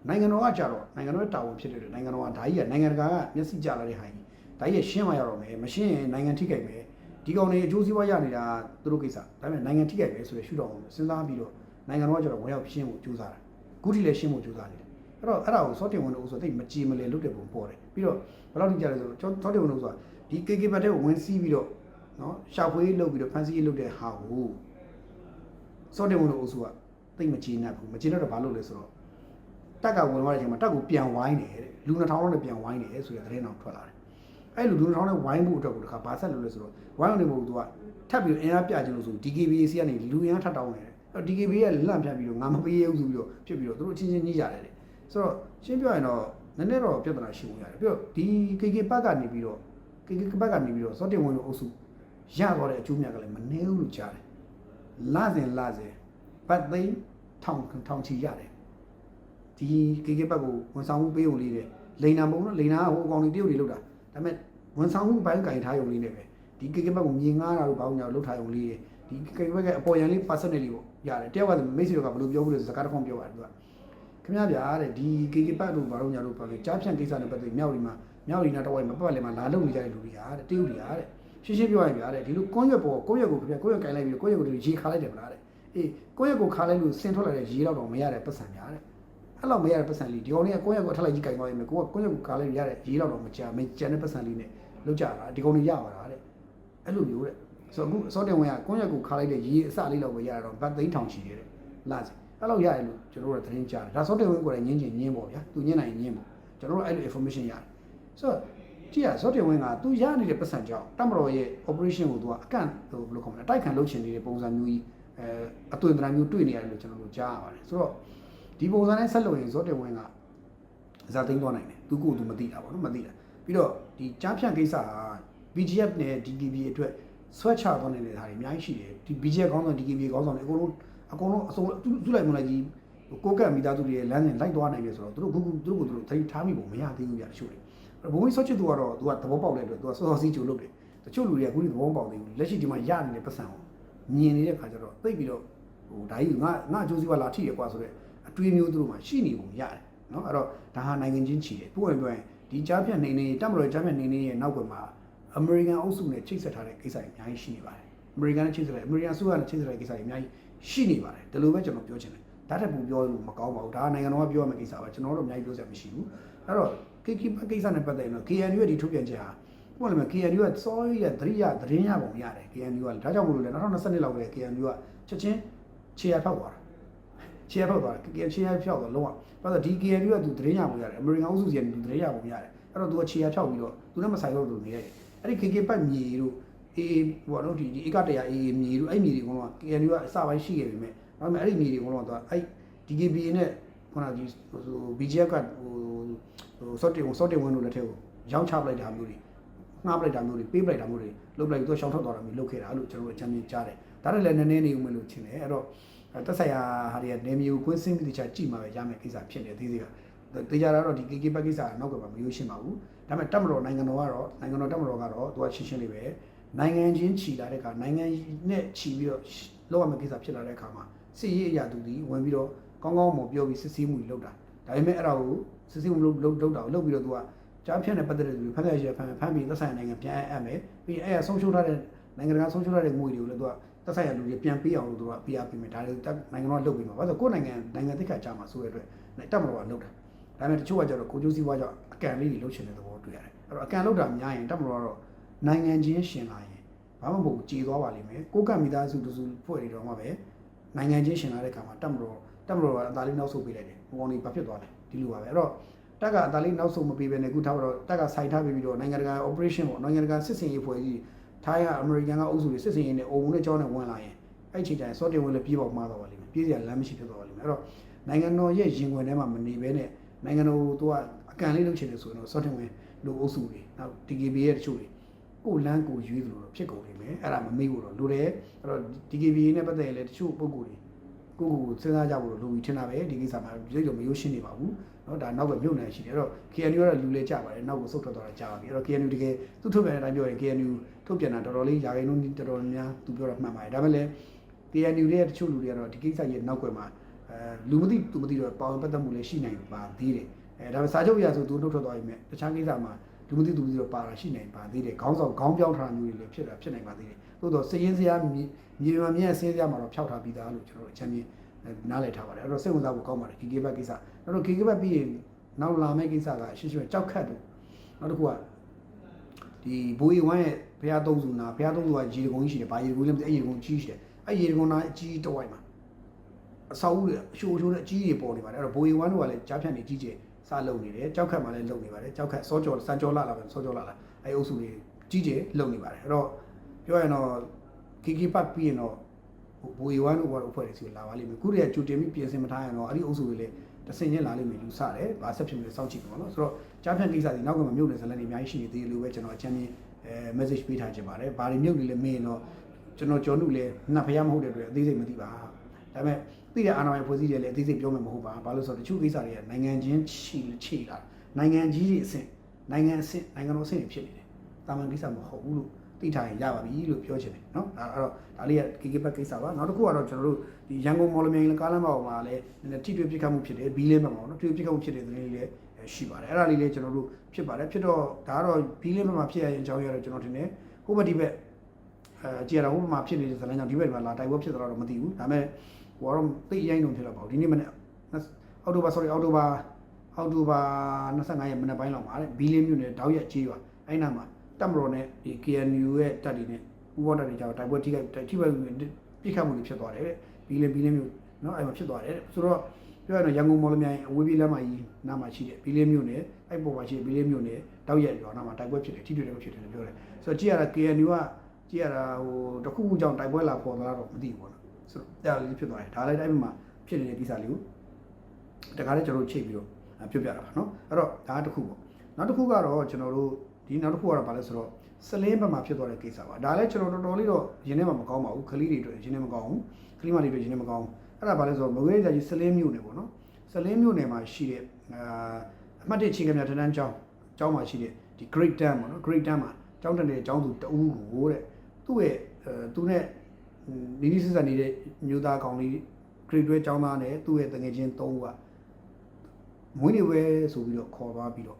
S1: နိုင်ငံတော်ကကြတော့နိုင်ငံတော်ရဲ့တာဝန်ဖြစ်တဲ့နိုင်ငံတော်ကဒါကြီးကနိုင်ငံတကာကမျက်စိကျလာတဲ့ဟာကြီးဒါကြီးရှင်းမှရတော့မယ်မရှင်းရင်နိုင်ငံထိခိုက်မယ်ဒီကောင်တွေအကျိုးစီးပွားရနေတာသူတို့ကိစ္စဒါပေမဲ့နိုင်ငံထိခိုက်ပဲဆိုရရှုတော့စဉ်းစားပြီးတော့နိုင်ငံတော်ကကြတော့ဝင်ရောက်ရှင်းဖို့ကြိုးစားတာခုထိလည်းရှင်းဖို့ကြိုးစားနေတယ်အဲ့တော့အဲ့ဒါကိုစောတင်ဝင်လို့ဆိုသိမကြည်မလဲလုပ်တဲ့ပုံပေါ်တယ်ပြီးတော့ဘယ်လောက်ထိကြလဲဆိုတော့စောတင်ဝင်လို့ဆိုတာဒီ KK Park တဲ့ကိုဝင်စီးပြီးတော့နော်ရှာဖွေးလုပ်ပြီးတော့ဖန်ဆီးလုပ်တဲ့ဟာကိုစောတင်ဝင်လို့အုပ်စုကသိမကြည်နဲ့ဘူးမကြည်တော့ဘာလုပ်လဲဆိုတော့တက်ကဝင်သွားတဲ့အချိန်မှာတက်ကိုပြန်ဝိုင်းတယ်တဲ့လူ2000လောက်နဲ့ပြန်ဝိုင်းတယ်ဆိုတဲ့သတင်းတော်ထွက်လာတယ် အဲ့လူထောင်းနဲ့ဝိုင်းဖို့အတွက်ကိုတခါဘာဆက်လို့လဲဆိုတော့ဝိုင်းအောင်နေဖို့သူကထပ်ပြီးအင်အားပြခြင်းလို့ဆို DKBAC ကနေလူအင်အားထပ်တောင်းနေတယ်အဲ့ DKB ကလန့်ဖြတ်ပြီးတော့ငါမပေးရဘူးဆိုပြီးတော့ဖြစ်ပြီးတော့သူတို့ချင်းချင်းညှိကြတယ်ဆိုတော့ရှင်းပြရင်တော့နည်းနည်းတော့ပြဿနာရှိနေရတယ်ပြီးတော့ဒီ KK ဘက်ကနေပြီးတော့ KK ဘက်ကနေပြီးတော့စောတင်ဝင်လို့အုပ်စုရသွားတဲ့အကျိုးမြတ်ကလည်းမနှဲဘူးလို့ကြားတယ်လာစဉ်ဘတ်သိန်းထောင်ချီရတယ်ဒီ KK ဘက်ကိုဝန်ဆောင်မှုပေးုံလေးတယ်လိန်နာပုံတော့လိန်နာကဟိုအကောင်လေးတရုတ်တွေလောက်တာဒါပေမဲ့ဝန်ဆောင်မှုဘိုင်းကင်ထားရုံလေးနဲ့ပဲဒီ KK ဘက်ကိုမြေငားတာလို့ဘာလို့ညာလောက်ထားရုံလေးတယ်ဒီ KK ဘက်ကအပေါ်ရန်လေး personally ပေါ့ရတယ်တယောက်ကမိတ်ဆွေကဘယ်လိုပြောဘူးလဲစကားတစ်ခုပြောပါတယ်သူကခင်ဗျားဗျာတဲ့ဒီ KK ဘက်တို့ဘာလို့ညာလို့ပြောလဲကြားဖြန့်ကိစ္စနဲ့ပတ်သက်မြောက်ဒီနာတဝိုက်မှာပတ်လည်းမှာလာလုံနေကြတဲ့လူတွေဟာတဲ့တရုတ်တွေဟာတဲ့ရှင်းရှင်းပြောရရင်ဗျာတဲ့ဒီလိုကွန်းရွက်ပေါ်ကွန်းရွက်ကိုခင်ဗျာကွန်းရွက်ကင်လိုက်ပြီးကွန်းရွက်ကိုရေခါလိုက်တယ်မလားတဲ့အေးကွန်းရွက်ကိုခါလိုက်လို့ဆင်းထွက်လာတဲ့ရေတော့မရတဲ့ပတ်စံများတဲ့အဲ့လောက်မရတဲ့ပတ်စံလေးဒီကောင်လေးကကွန်းရွက်ကိုအထက်လိုက်ကြီးကင်သွားရင်ကိုကကွန်းရွက်ကိုခါလိုက်ရတဲ့ရေတော့မကြတဲ့ပတ်စံလေးနဲ့လောက်ကြတာဒီကောင်လေးရပါတာတဲ့အဲ့လိုမျိုးတဲ့ဆိုတော့အခုစောတင်ဝင်ကကွန်းရွက်ကိုခါလိုက်တဲ့ရေအစလေးလောက်ပဲရတော့ဗတ်သိန်းထောင်ချီတယ်လာစီအဲ့လောက်ရတယ်လို့ကျွန်တော်တို့ကသတင်းကြားတယ်ဒါစောတင်ဝင်ကိုလည်းညင်းပေါ့ဗျာသူညင်းနိုင်ညင်းပေါ့ကျွန်တော်တို့အဲ့လို information ရတယ်ဆိုတော့ကြည့်ရစောတင်ဝင်ကသူရနေတဲ့ပတ်စံကြောင့်တမတော်ရဲ့ operation ကိုသူကအကန့်ဟိုဘယ်လိုခေါ်မလဲအတိုက်ခံလုပ်ချင်နေတဲ့ပုံစံမျိုးကြီးအသွင်သဏ္ဍာန်မျိုးတွေ့နေရတယ်လို့ကျွန်တော်တို့ကြားရပါတယ်ဆိုတော့ဒီပုံစံနဲ့ဆက်လုပ်ရင်စောတင်ဝင်ကဇာသိမ်းသွားနိုင်တယ်သူကိုယ်သူမသိတာပေါ့နော်မသိတာပြီးတော့ဒီကြားဖြန့်ကိစ္စဟာ BGF နဲ့ DKB အတွက်ဆွဲချသွားနေတဲ့ဟာတွေအများကြီးရှိတယ်ဒီ BGF ခေါင်းဆောင် DKB ခေါင်းဆောင်တွေအကုန်လုံးအစုံသူ့လိုက်မလိုက်ကြီးကိုကတ်မိသားစုတွေရဲ့လမ်းစဉ်လိုက်သွားနိုင်ပြီဆိုတော့သူတို့ကိုသတိထားမိပုံမရသေးဘူးပြတချို့တွေဘုံကြီးဆော့ချစ်သူကတော့သူကသဘောပေါက်တဲ့အတွက်သူကစောစီချိုလုပ်တယ်တချို့လူတွေကအခုဒီသဘောပေါက်သေးဘူးလက်ရှိဒီမှာရနေတဲ့ပတ်စံကိုမြင်နေတဲ့ခါကျတော့သိပြီးတော့ဟိုဒါကြီးငါအကျိုးစီးပွားလာထိရကွာဆိုတော့အတွေးမျိုးသူတို့မှာရှိနေပုံရတယ်နော်အဲ့တော့ဒါဟာနိုင်ငံချင်းချီတယ်ပြောရင်ဒီကြားဖြတ်နေတက်မလို့ကြားဖြတ်နေရဲ့နောက်ကွယ်မှာအမေရိကန်အုပ်စုနဲ့ချိတ်ဆက်ထားတဲ့ကိစ္စတွေအများကြီးရှိနေပါတယ်အမေရိကန်နဲ့ချိတ်ဆက်တယ်အမေရိကန်စုကနဲ့ချိတ်ဆက်တဲ့ကိစ္စတွေအများကြီးရှိနေပါတယ်ဒါလိုပဲကျွန်တော်ပြောချင်တယ်ဒါတက်ပူပြောလို့မကောင်းပါဘူးဒါနိုင်ငံတော်ကပြောရမယ့်ကိစ္စပါကျွန်တော်တို့အများကြီးပြောစရာမရှိဘူးအဲ့တော့ KK ကိစ္စနဲ့ပတ်သက်ရင်တော့ KNU ရဲ့ဒီထုတ်ပြန်ချက်ဟာဘယ်လိုလဲ KNU ကစောရတဲ့သတင်းရပုံရတယ် KNU ကဒါကြောင့်မို့လို့လေ2022လောက်ကလေး KNU ကချက်ချင်းခြေရဖောက်သွားတာခြေရဖောက်သွားတယ်ခြေရဖောက်တော့လုံးဝဘာလို့ဒီ KNU ကသူသတင်းရပုံရတယ်အမေရိကန်အုပ်စုစီကသူသတင်းရပုံရတယ်အဲ့တော့သူကခြေရဖောက်ပြီးတော့သူနဲ့မဆိုင်တော့သူနေရတယ်အဲ့ဒီ KK ပတ်မြေတို့အေးဟိုတော့ဒီဧက100အေးမြေတို့အဲ့မြေတွေကတော့ KNU ကအစပိုင်းရှိခဲ့ပြီမဲ့ဒါပေမဲ့အဲ့ဒီမြေတွေကတော့သူအဲ့ DKB နဲ့ခုနကဒီBGF ကဟိုစောတင်ဝင်လို့လက်ထဲကိုရောင်းချပလိုက်တာမျိုးတွေငှားပလိုက်တာမျိုးတွေပေးပလိုက်တာမျိုးတွေလုပ်လိုက်သူရှောင်ထွက်သွားတာမျိုးလုပ်ခဲ့တာလို့ကျွန်တော်တို့အချမ်းမြင်ကြားတယ်ဒါနဲ့လည်းနည်းနည်းနေဦးမယ်လို့ထင်တယ်အဲ့တော့တက်ဆိုင်ရာဟာတွေကနေမျိုးကွင်းစင်းပြီးတခြားကြည့်မှာပဲရမယ်ကိစ္စဖြစ်နေသေးသေးကတေချာတော့ဒီ KK ဘက်ကိစ္စကနောက်ကပဲမရိုးရှင်းပါဘူးဒါပေမဲ့တက်မတော်နိုင်ငံတော်တက်မတော်ကတော့သူကရှင်းရှင်းလေးပဲနိုင်ငံချင်းချီလာတဲ့အခါနိုင်ငံနဲ့ချီပြီးတော့လောက်ရမယ့်ကိစ္စဖြစ်လာတဲ့အခါမှာစစ်ရေးအရာသူဒီဝင်ပြီးတော့ကောင်းကောင်းမပြောပြီးစစ်ဆေးမှုတွေလုပ်တာဒါပေမဲ့အဲ့ဒါကိုစစ်ဆေးမှုလုပ်တာကိုလုပ်ပြီးတော့သူကကြားဖြတ်နဲ့ပတ်သက်တဲ့သူဖမ်းရရဖမ်းပြီးသက်ဆိုင်ရာနိုင်ငံပြန်အပ်မယ်ပြီးအဲ့ဆုံးရှုံးထားတဲ့နိုင်ငံကဆုံးရှုံးထားတဲ့ငွေတွေကိုလည်းသူကသက်ဆိုင်ရာလူတွေပြန်ပေးအောင်လို့သူကပေးရပေးမယ်ဒါတွေနိုင်ငံတော်ကလုပ်ပေးမှာဘာလို့ကိုယ်နိုင်ငံသိက္ခာကြမှာဆိုရတဲ့အတွက်တက်မတော်ကလုပ်တာဒါပေမဲ့တချို့ကကျတော့ကိုကျိုးစည်းပွားကြောင့်အကန်လေးတွေလုပ်ချင်တဲ့သဘောတွေ့ရတယ်အဲ့တော့အကန်လုပ်တာများရင်တက်မတော်ကတော့နိုင်ငံချင်းရှင်လာရင်ဘာမှမဟုတ်ကြည်သွားပါလိမ့်မယ်ကိုကမိသားစုတူစုဖွဲ့တွေတော့မှပဲနိုင်ငံချင်းရှင်လာတဲ့ခါမှာတက်မတော်ကအသာလေးနောက်ဆုတ်ပေးလိုက်တယ်ဟိုကောင်ကြီးဘာဖြစ်သွားလဲဒီလိုပါပဲအဲ့တော့တက်ကအသာလေးနောက်ဆုတ်မပေးဘဲနဲ့အခုထားတော့တက်ကစိုက်ထားပြီးတော့နိုင်ငံတကာ operation ပေါ့နိုင်ငံတကာစစ်စင်ရေးဖွဲ့ကြီးထိုင်းကအမေရိကန်ကအုပ်စုတွေစစ်စင်ရေးနဲ့အုံနဲ့ကြောင်းနဲ့ဝင်လာရင်အဲ့ချိန်တိုင်းစောတင်ဝင်လည်းပြေးပေါက်မှားသွားပါလိမ့်မယ်ပြေးစရာလမ်းမရှိဖြစ်သွားပါလိမ့်မယ်အဲ့တော့နိုင်ငံတော်ရဲ့ရင်ခွင်ထဲမှာမနေဘဲနဲ့နိုင်ငံတော်သူကအကန်လေးလုပ်ချင်တယ်ဆိုရင်တော့စောတင်ဝင်လူအုပ်စုတွေနောက် DKB ရဲ့တချို့တွေကိုလန်းကိုရွေးသလိုတော့ဖြစ်ကုန်နေမယ်အဲ့ဒါမမေ့ဘူးတော့လိုတယ်အဲ့တော့ DKB နဲ့ပတ်သက်ရင်လည်းတချို့ပုံကိုယ်တွေကိုစဉ်းစားကြဖို့လိုပြီးထင်တာပဲဒီကိစ္စမှာရိတ်တော့မရိုးရှင်းနေပါဘူးเนาะဒါနောက်ကမြုပ်နေရှိတယ်အဲ့တော့ KNU ကတော့လူလဲကြပါတယ်နောက်ကိုဆုတ်ထွက်သွားတာကြာပါပြီအဲ့တော့ KNU တကယ်သူ့ထုတ်ပြန်တဲ့အတိုင်းပြောရင် KNU ထုတ်ပြန်တာတော်တော်လေးယာခိုင်နှုန်းတော်တော်များသူပြောတာမှန်ပါတယ်ဒါပေမဲ့လည်း KNU ရဲ့တချို့လူတွေကတော့ဒီကိစ္စရဲ့နောက်ကွယ်မှာလူမသိသူမသိတော့ပေါင်ပတ်သက်မှုလည်းရှိနိုင်ပါသေးတယ်ဒါပေမဲ့စာချုပ်အရဆိုသူနှုတ်ထွက်သွားပြီမဲ့တခြားကိစ္စမှာလူမသိသူမသိတော့ပါတာရှိနိုင်ပါသေးတယ်ခေါင်းပြောင်းထားတာမျိုးတွေလည်းဖြစ်နိုင်ပါသေးတယ်သို့တော့စည်ရင်းစရာမြေမှာမြဲစင်းစရာမှာတော့ဖျောက်ထားပြီးသားလို့ကျွန်တော်တို့အချမ်းမြင်နားလည်ထားပါတယ်အဲ့တော့စိတ်ဝင်စားဖို့ကောင်းပါတယ် KK ဘက်ကိစ္စအဲ့တော့ KK ဘက်ပြီးရင်နောက်လာမယ့်ကိစ္စကရှင်းရှင်းကြောက်ခတ်တို့နောက်တစ်ခုကဒီဘိုးရီဝမ်းရဲ့ဘုရားသုံးစုနာဘုရားသုံးစုကရေတကုံကြီးရှိတယ်ဘာရေတကုံလဲမသိအဲ့ရေတကုံကြီးရှိတယ်အဲ့ရေတကုံနာအကြီးတစ်ဝိုက်မှာအဆောက်အဦတွေအရှိုးနဲ့အကြီးတွေပေါ်နေပါတယ်အဲ့တော့ဘိုးရီဝမ်းတို့ကလည်းကြားဖြတ်နေကြီးကျယ်စလုပ်နေတယ်ကြောက်ခတ်မှလည်းလုပ်နေပါတယ်ကြောက်ခတ်စောကြောစံကြောလာပဲစောကြောလာ အဲအုပ်စုတွေကြီးကျယ်လုံနေပါတယ်အဲ့တော့ပြောရရင်တော့ KK Park ပြီးရင်တော့ဘူရီဝမ်တို့ဘာလို့အဖွဲ့တွေစီလာပါလိမ့်မယ်ခုတည်းကကြိုတင်ပြီးပြင်ဆင်မထားရင်တော့အဲ့ဒီအုပ်စုတွေလည်းတဆင်ချင်းလာလိမ့်မယ်ယူဆတယ်ဗာဆက်ဖြစ်မယ်စောင့်ကြည့်ပါတော့ဆိုတော့ကြားဖြတ်ကိစ္စတွေနောက်ကမှမြုပ်နေစလည်းအများကြီးရှိနေသေးတယ်လို့ပဲကျွန်တော်အချမ်းမြင်message ပေးထားခြင်းပါတယ်ဘာတွေမြုပ်နေလဲမင်းတော့ကျွန်တော်ကြော်နုလည်းနှစ်ဖျားမဟုတ်တဲ့အတွက်အသေးစိတ်မသိပါဒါပေမဲ့သိတဲ့အာဏာပိုင်ဖွဲ့စည်းတယ်လည်းအသေးစိတ်ပြောမယ်မဟုတ်ပါဘာလို့ဆိုတော့တချို့ကိစ္စတွေကနိုင်ငံချင်းချီလာနိုင်ငံကြီးတွေအဆင့်နိုင်ငံအဆင့်နိုင်ငံတော်အဆင့်တွေဖြစ်နေတယ်တာမန်ကိစ္စမဟုတ်ဘူးလို့သိထားရင်ရပါပြီလို့ပြောချင်တယ်เนาะအဲ့တော့ဒါလေးက KK Park ကိစ္စပါနောက်တစ်ခုကတော့ကျွန်တော်တို့ဒီရန်ကုန်မော်လမြိုင်ကားလမ်းမပေါ်မှာလည်းနည်းနည်းထိတွေ့ပြစ်ခတ်မှုဖြစ်တယ်ဘီးလေးမှာပေါ့နော်ထိတွေ့ပြစ်ခတ်မှုဖြစ်တဲ့သတင်းလေးလည်းရှိပါတယ်အဲ့ဒါလေးလည်းကျွန်တော်တို့ဖြစ်ပါတယ်ဖြစ်တော့ဒါကတော့ဘီးလေးမှာဖြစ်ရရင်အကြောင်းရတော့ကျွန်တော်ထင်တယ်ဟိုဘက်ဒီဘက်ကြည်ရတာဟိုဘက်မှာဖြစ်နေတဲ့ဇာတ်လမ်းကြောင့်ဒီဘက်မှာလာတိုက်ပွဲဖြစ်တော့မသိဘူးဒါပေမဲ့ဟိုကတော့သိရိုင်းလုံးဖြစ်တော့ပေါ့ဒီနေ့မနေ့အောက်တိုဘာ25ရက်မနေ့ပိုင်းလောက်မှာတဲ့ဘီးလေးမြို့နယ်တောက်ရက်ကြီးပါအဲ့နာမှာတက်မတော်နဲ့ဒီ KNU ရဲ့တပ်တွေနဲ့ပူးပေါင်းတပ်တွေကြောင့်တိုက်ပွဲထိခိုက်ပြစ်ခတ်မှုတွေဖြစ်သွားတယ်တဲ့ဘီးလေးမျိုးเนาะအဲ့မှာဖြစ်သွားတယ်ဆိုတော့ပြောရရင်ရန်ကုန်မော်လမြိုင်အဝေးပြေးလမ်းမကြီးနားမှာရှိတဲ့ဘီးလေးမျိုးနဲ့အဲ့ပေါ်မှာရှိတဲ့ဘီးလေးမျိုးနဲ့တောက်ရက်ရွာနားမှာတိုက်ပွဲဖြစ်တယ်ထိတွေ့တယ်ဖြစ်တယ်လို့ပြောတယ်ဆိုတော့ကြည့်ရတာ KNU ကကြည့်ရတာဟိုတခုခုကြောင့်တိုက်ပွဲလာပေါ်လာတော့မသိဘူးပေါ့နော်ဆိုတော့အဲ့ဒါလေးဖြစ်သွားတယ်ဒါလည်းအဲ့မှာဖြစ်နေတဲ့ကိစ္စလေးကိုတခါလေးကျွန်တော်တို့ချိန်ပြီးတော့ပြောပြတာပါเนาะအဲ့တော့ဒါတစ်ခုပေါ့နောက်တစ်ခုကတော့ကျွန်တော်တို့ဒီနောက်တစ်ခုကတော့ဗာလဲဆိုတော့စလင်းဘက်မှာဖြစ်သွားတဲ့ကိစ္စပါဒါလည်းကျွန်တော်တော်တော်လေးတော့ရင်းနှီးမှာမကောင်းပါဘူးခလီတွေအတွက်ရင်းနှီးမကောင်းဘူးခလီမတွေအတွက်ရင်းနှီးမကောင်းဘူးအဲ့ဒါဗာလဲဆိုတော့မကွေးကြီးစလင်းမြို့နယ်ပေါ့နော်စလင်းမြို့နယ်မှာရှိတဲ့အမှတ်1ချင်းကမြထန်းတန်းကျောင်းမှာရှိတဲ့ဒီ Great Dam ပေါ့နော် Great Dam မှာကျောင်းတက်တဲ့ကျောင်းသူတအူးကိုတဲ့သူ့ရဲ့သူနဲ့နီးနီးစစ်စစ်နေတဲ့မျိုးသားကောင်လေး Great တွဲကျောင်းသားနဲ့သူ့ရဲ့တငယ်ချင်း3ဦးကမွေးနေ့ဝဲဆိုပြီးတော့ခေါ်သွားပြီးတော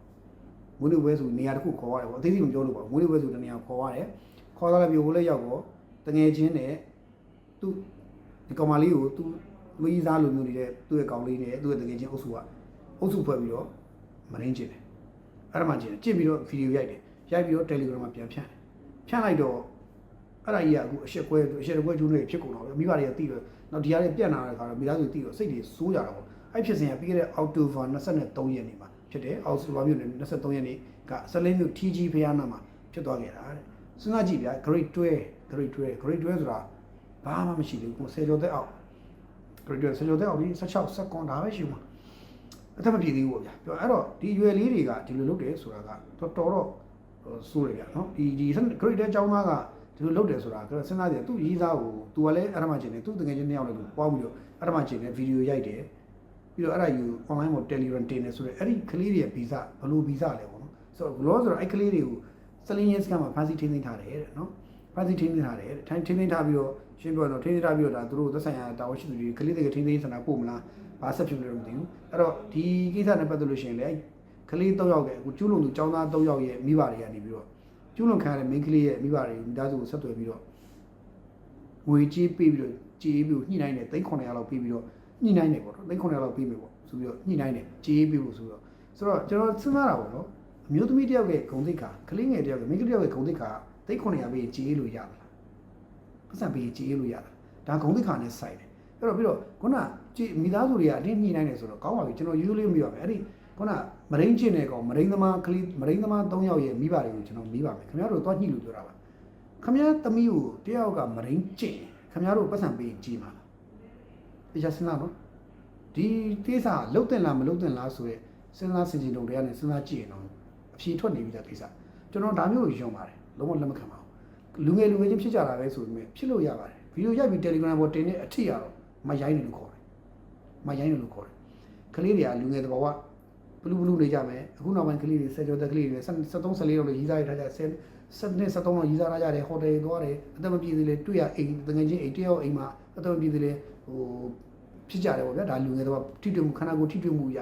S1: ့မွေးနေ့ဝဲဆိုနေရာတစ်ခုခေါ်ရတယ်ပေါ့အသေးစိတ်မပြောလို့ပေါ့မွေးနေ့ဝဲဆိုတဲ့နေရာခေါ်ရတယ်ခေါ်သွားလိုက်ပြီးဟိုလည်းရောက်တော့တငယ်ချင်းနဲ့သူဒီကောင်မလေးကိုသူမကြီးစားလိုမျိုးနေတဲ့သူ့ရဲ့ကောင်လေးနဲ့သူ့ရဲ့တငယ်ချင်းအုပ်စုဖွဲ့ပြီးတော့မရင်းကျင်တယ်အဲ့ဒါမှကျင်ပြီးတော့ဗီဒီယိုရိုက်ပြီးတော့ Telegram မှာပြန်ဖြန့်လိုက်တော့အဲ့ဒါကြီးကအခုအရှက်ကွဲကျိုးနေဖြစ်ကုန်တော့မိဘတွေကတိတော့နောက်ဒီဟာတွေပြန့်လာတဲ့ခါတော့မိသားစုတိတော့စိတ်တွေစိုးကြတာပေါ့အဲ့ဖြစ်စဉ်ကပြီးခဲ့တဲ့အောက်တိုဘာ23ရက်နေ့မှာဖြစ်တယ်အောက်တိုဘာမြို့နယ်23ရက်နေ့ကဆလင်းမြို့ TG ဖျားနာမှာဖြစ်သွားခဲ့တာတဲ့စဉ်းစားကြည့်ဗျာ Great 12ဆိုတာဘာမှမရှိဘူးကို10ကျော်သက်အောက် Great 12 10ကျော်သက်အောက်ဒီ16 second ဒါပဲရှိမှာအသက်မပြည့်သေးဘူးဗျာပြောအဲ့တော့ဒီရွယ်လေးတွေကဒီလိုလုပ်တယ်ဆိုတာကတော်တော့စိုးတယ်ဗျာနော်ဒီ Great တဲ့ကျောင်းသားကဒီလိုလုပ်တယ်ဆိုတာကစဉ်းစားကြည့်သူ့ရေးသားကိုသူကလည်းအရမကျင်တယ်သူ့တကယ်ချင်းနှစ်ယောက်လည်းပွားပြီးတော့အရမကျင်တဲ့ဗီဒီယိုရိုက်တယ်ပြီးတော့အဲ့ဒါယူ online မှာ Telegram တင်နေဆိုတော့အဲ့ဒီကလေးတွေရဲ့ဗီဇဘလို့ဗီဇလဲပေါ့နော်ဆိုတော့ဘလို့ဆိုတော့အဲ့ကလေးတွေကိုစလင်းရဲစကမှာဖန်စီထိန်းသိမ်းထားတယ်တဲ့နော်ဖန်စီထိန်းသိမ်းထားတယ်တဲ့ထိန်းသိမ်းထားပြီးတော့ရှင်းပြောတော့ထိန်းသိမ်းထားပြီးတော့ဒါသူတို့သက်ဆိုင်ရာတာဝန်ရှိသူတွေကလေးတွေကထိန်းသိမ်းစနာပို့မလားဘာဆက်ဖြစ်လို့မသိဘူးအဲ့တော့ဒီကိစ္စနဲ့ပတ်သက်လို့ရှိရင်လည်းကလေး3ယောက်ကအခုကျူးလွန်သူចောင်းသား3ယောက်ရဲ့မိဘတွေကနေပြီးတော့ကျူးလွန်ခံရတဲ့မိန်းကလေးရဲ့မိဘတွေမိသားစုကိုဆက်သွယ်ပြီးတော့ငွေကြေးပေးပြီးတော့ကြေးပြီးညှိနှိုင်းတယ်300လောက်ပေးပြီးတော့ညှိနှိုင်းတယ်ပေါ့နော်300လောက်ပေးမယ်ပေါ့ဆိုပြီးတော့ညှိနှိုင်းတယ်ကြေးပေးဖို့ဆိုတော့ကျွန်တော်စဉ်းစားတာပေါ့နော်အမျိုးသမီးတယောက်ရဲ့ဂုဏ်သိက္ခာကလေးငယ်တယောက်ကမိန်းကလေးတယောက်ရဲ့ဂုဏ်သိက္ခာ300ပေးကြေးလို့ရတာလားပတ်စံပေးကြေးလို့ရတာဒါဂုဏ်သိက္ခာနဲ့ဆိုင်တယ်အဲ့တော့ပြီးတော့ခုနမိသားစုတွေကအတင်းညှိနှိုင်းတယ်ဆိုတော့ကောင်းပါပြီကျွန်တော်ယူလေးမိပါမယ်အဲ့ဒီခုနမရင်းချင်းတဲ့ကောင်မရင်းသမားကလေးမရင်းသမား3ယောက်ရဲ့မိဘတွေကိုကျွန်တော်မိပါမယ်ခင်ဗျားတို့တော့ညှိလို့ပြောတာပါခင်ဗျားသမီးကိုတယောက်ကမရင်းချင်းခင်ဗျားတို့ပတ်စံပေးကြေးမှာလားတရားစဉ်းစားနော်ဒီကိစ္စလုတ်တင်လားမလုတ်တင်လားဆိုရဲစဉ်းစားစင်ကြင်တုံတွေကနေစဉ်းစားကြည့်ရင်တော့အဖြေထွက်နေပြီတဲ့ကိစ္စကျွန်တော်ဒါမျိုးကိုယုံပါတယ်လုံးဝလက်မခံပါဘူးလူငယ်ချင်းဖြစ်ကြတာပဲဆိုပေမဲ့ဖြစ်လို့ရပါတယ်ဗီဒီယိုရိုက်ပြီး Telegram ပေါ်တင်တဲ့အထီရတော့မရိုင်းနေလို့ခေါ်တယ်ကလေးတွေကလူငယ်တဘောကဘလူးနေကြမယ်အခုနောက်ပိုင်းကလေးတွေ10ကျော်သက်ကလေးတွေ73 14လောက်ရေးစားရထားကြ7 73လောက်ရေးစားရကြတယ်ဟိုတယ်သွားတယ်အသက်မပြည့်သေးလေတွေ့ရအိမ်တကယ်ချင်းအိမ်တယောက်အိမ်မှာအသက်မပြည့်သေးလေဟိုဖြစ်ကြတယ်ပေါ့ဗျာဒါလူငယ်တဘောထိတွေ့မှုခန္ဓာကိုယ်ထိတွေ့မှုရ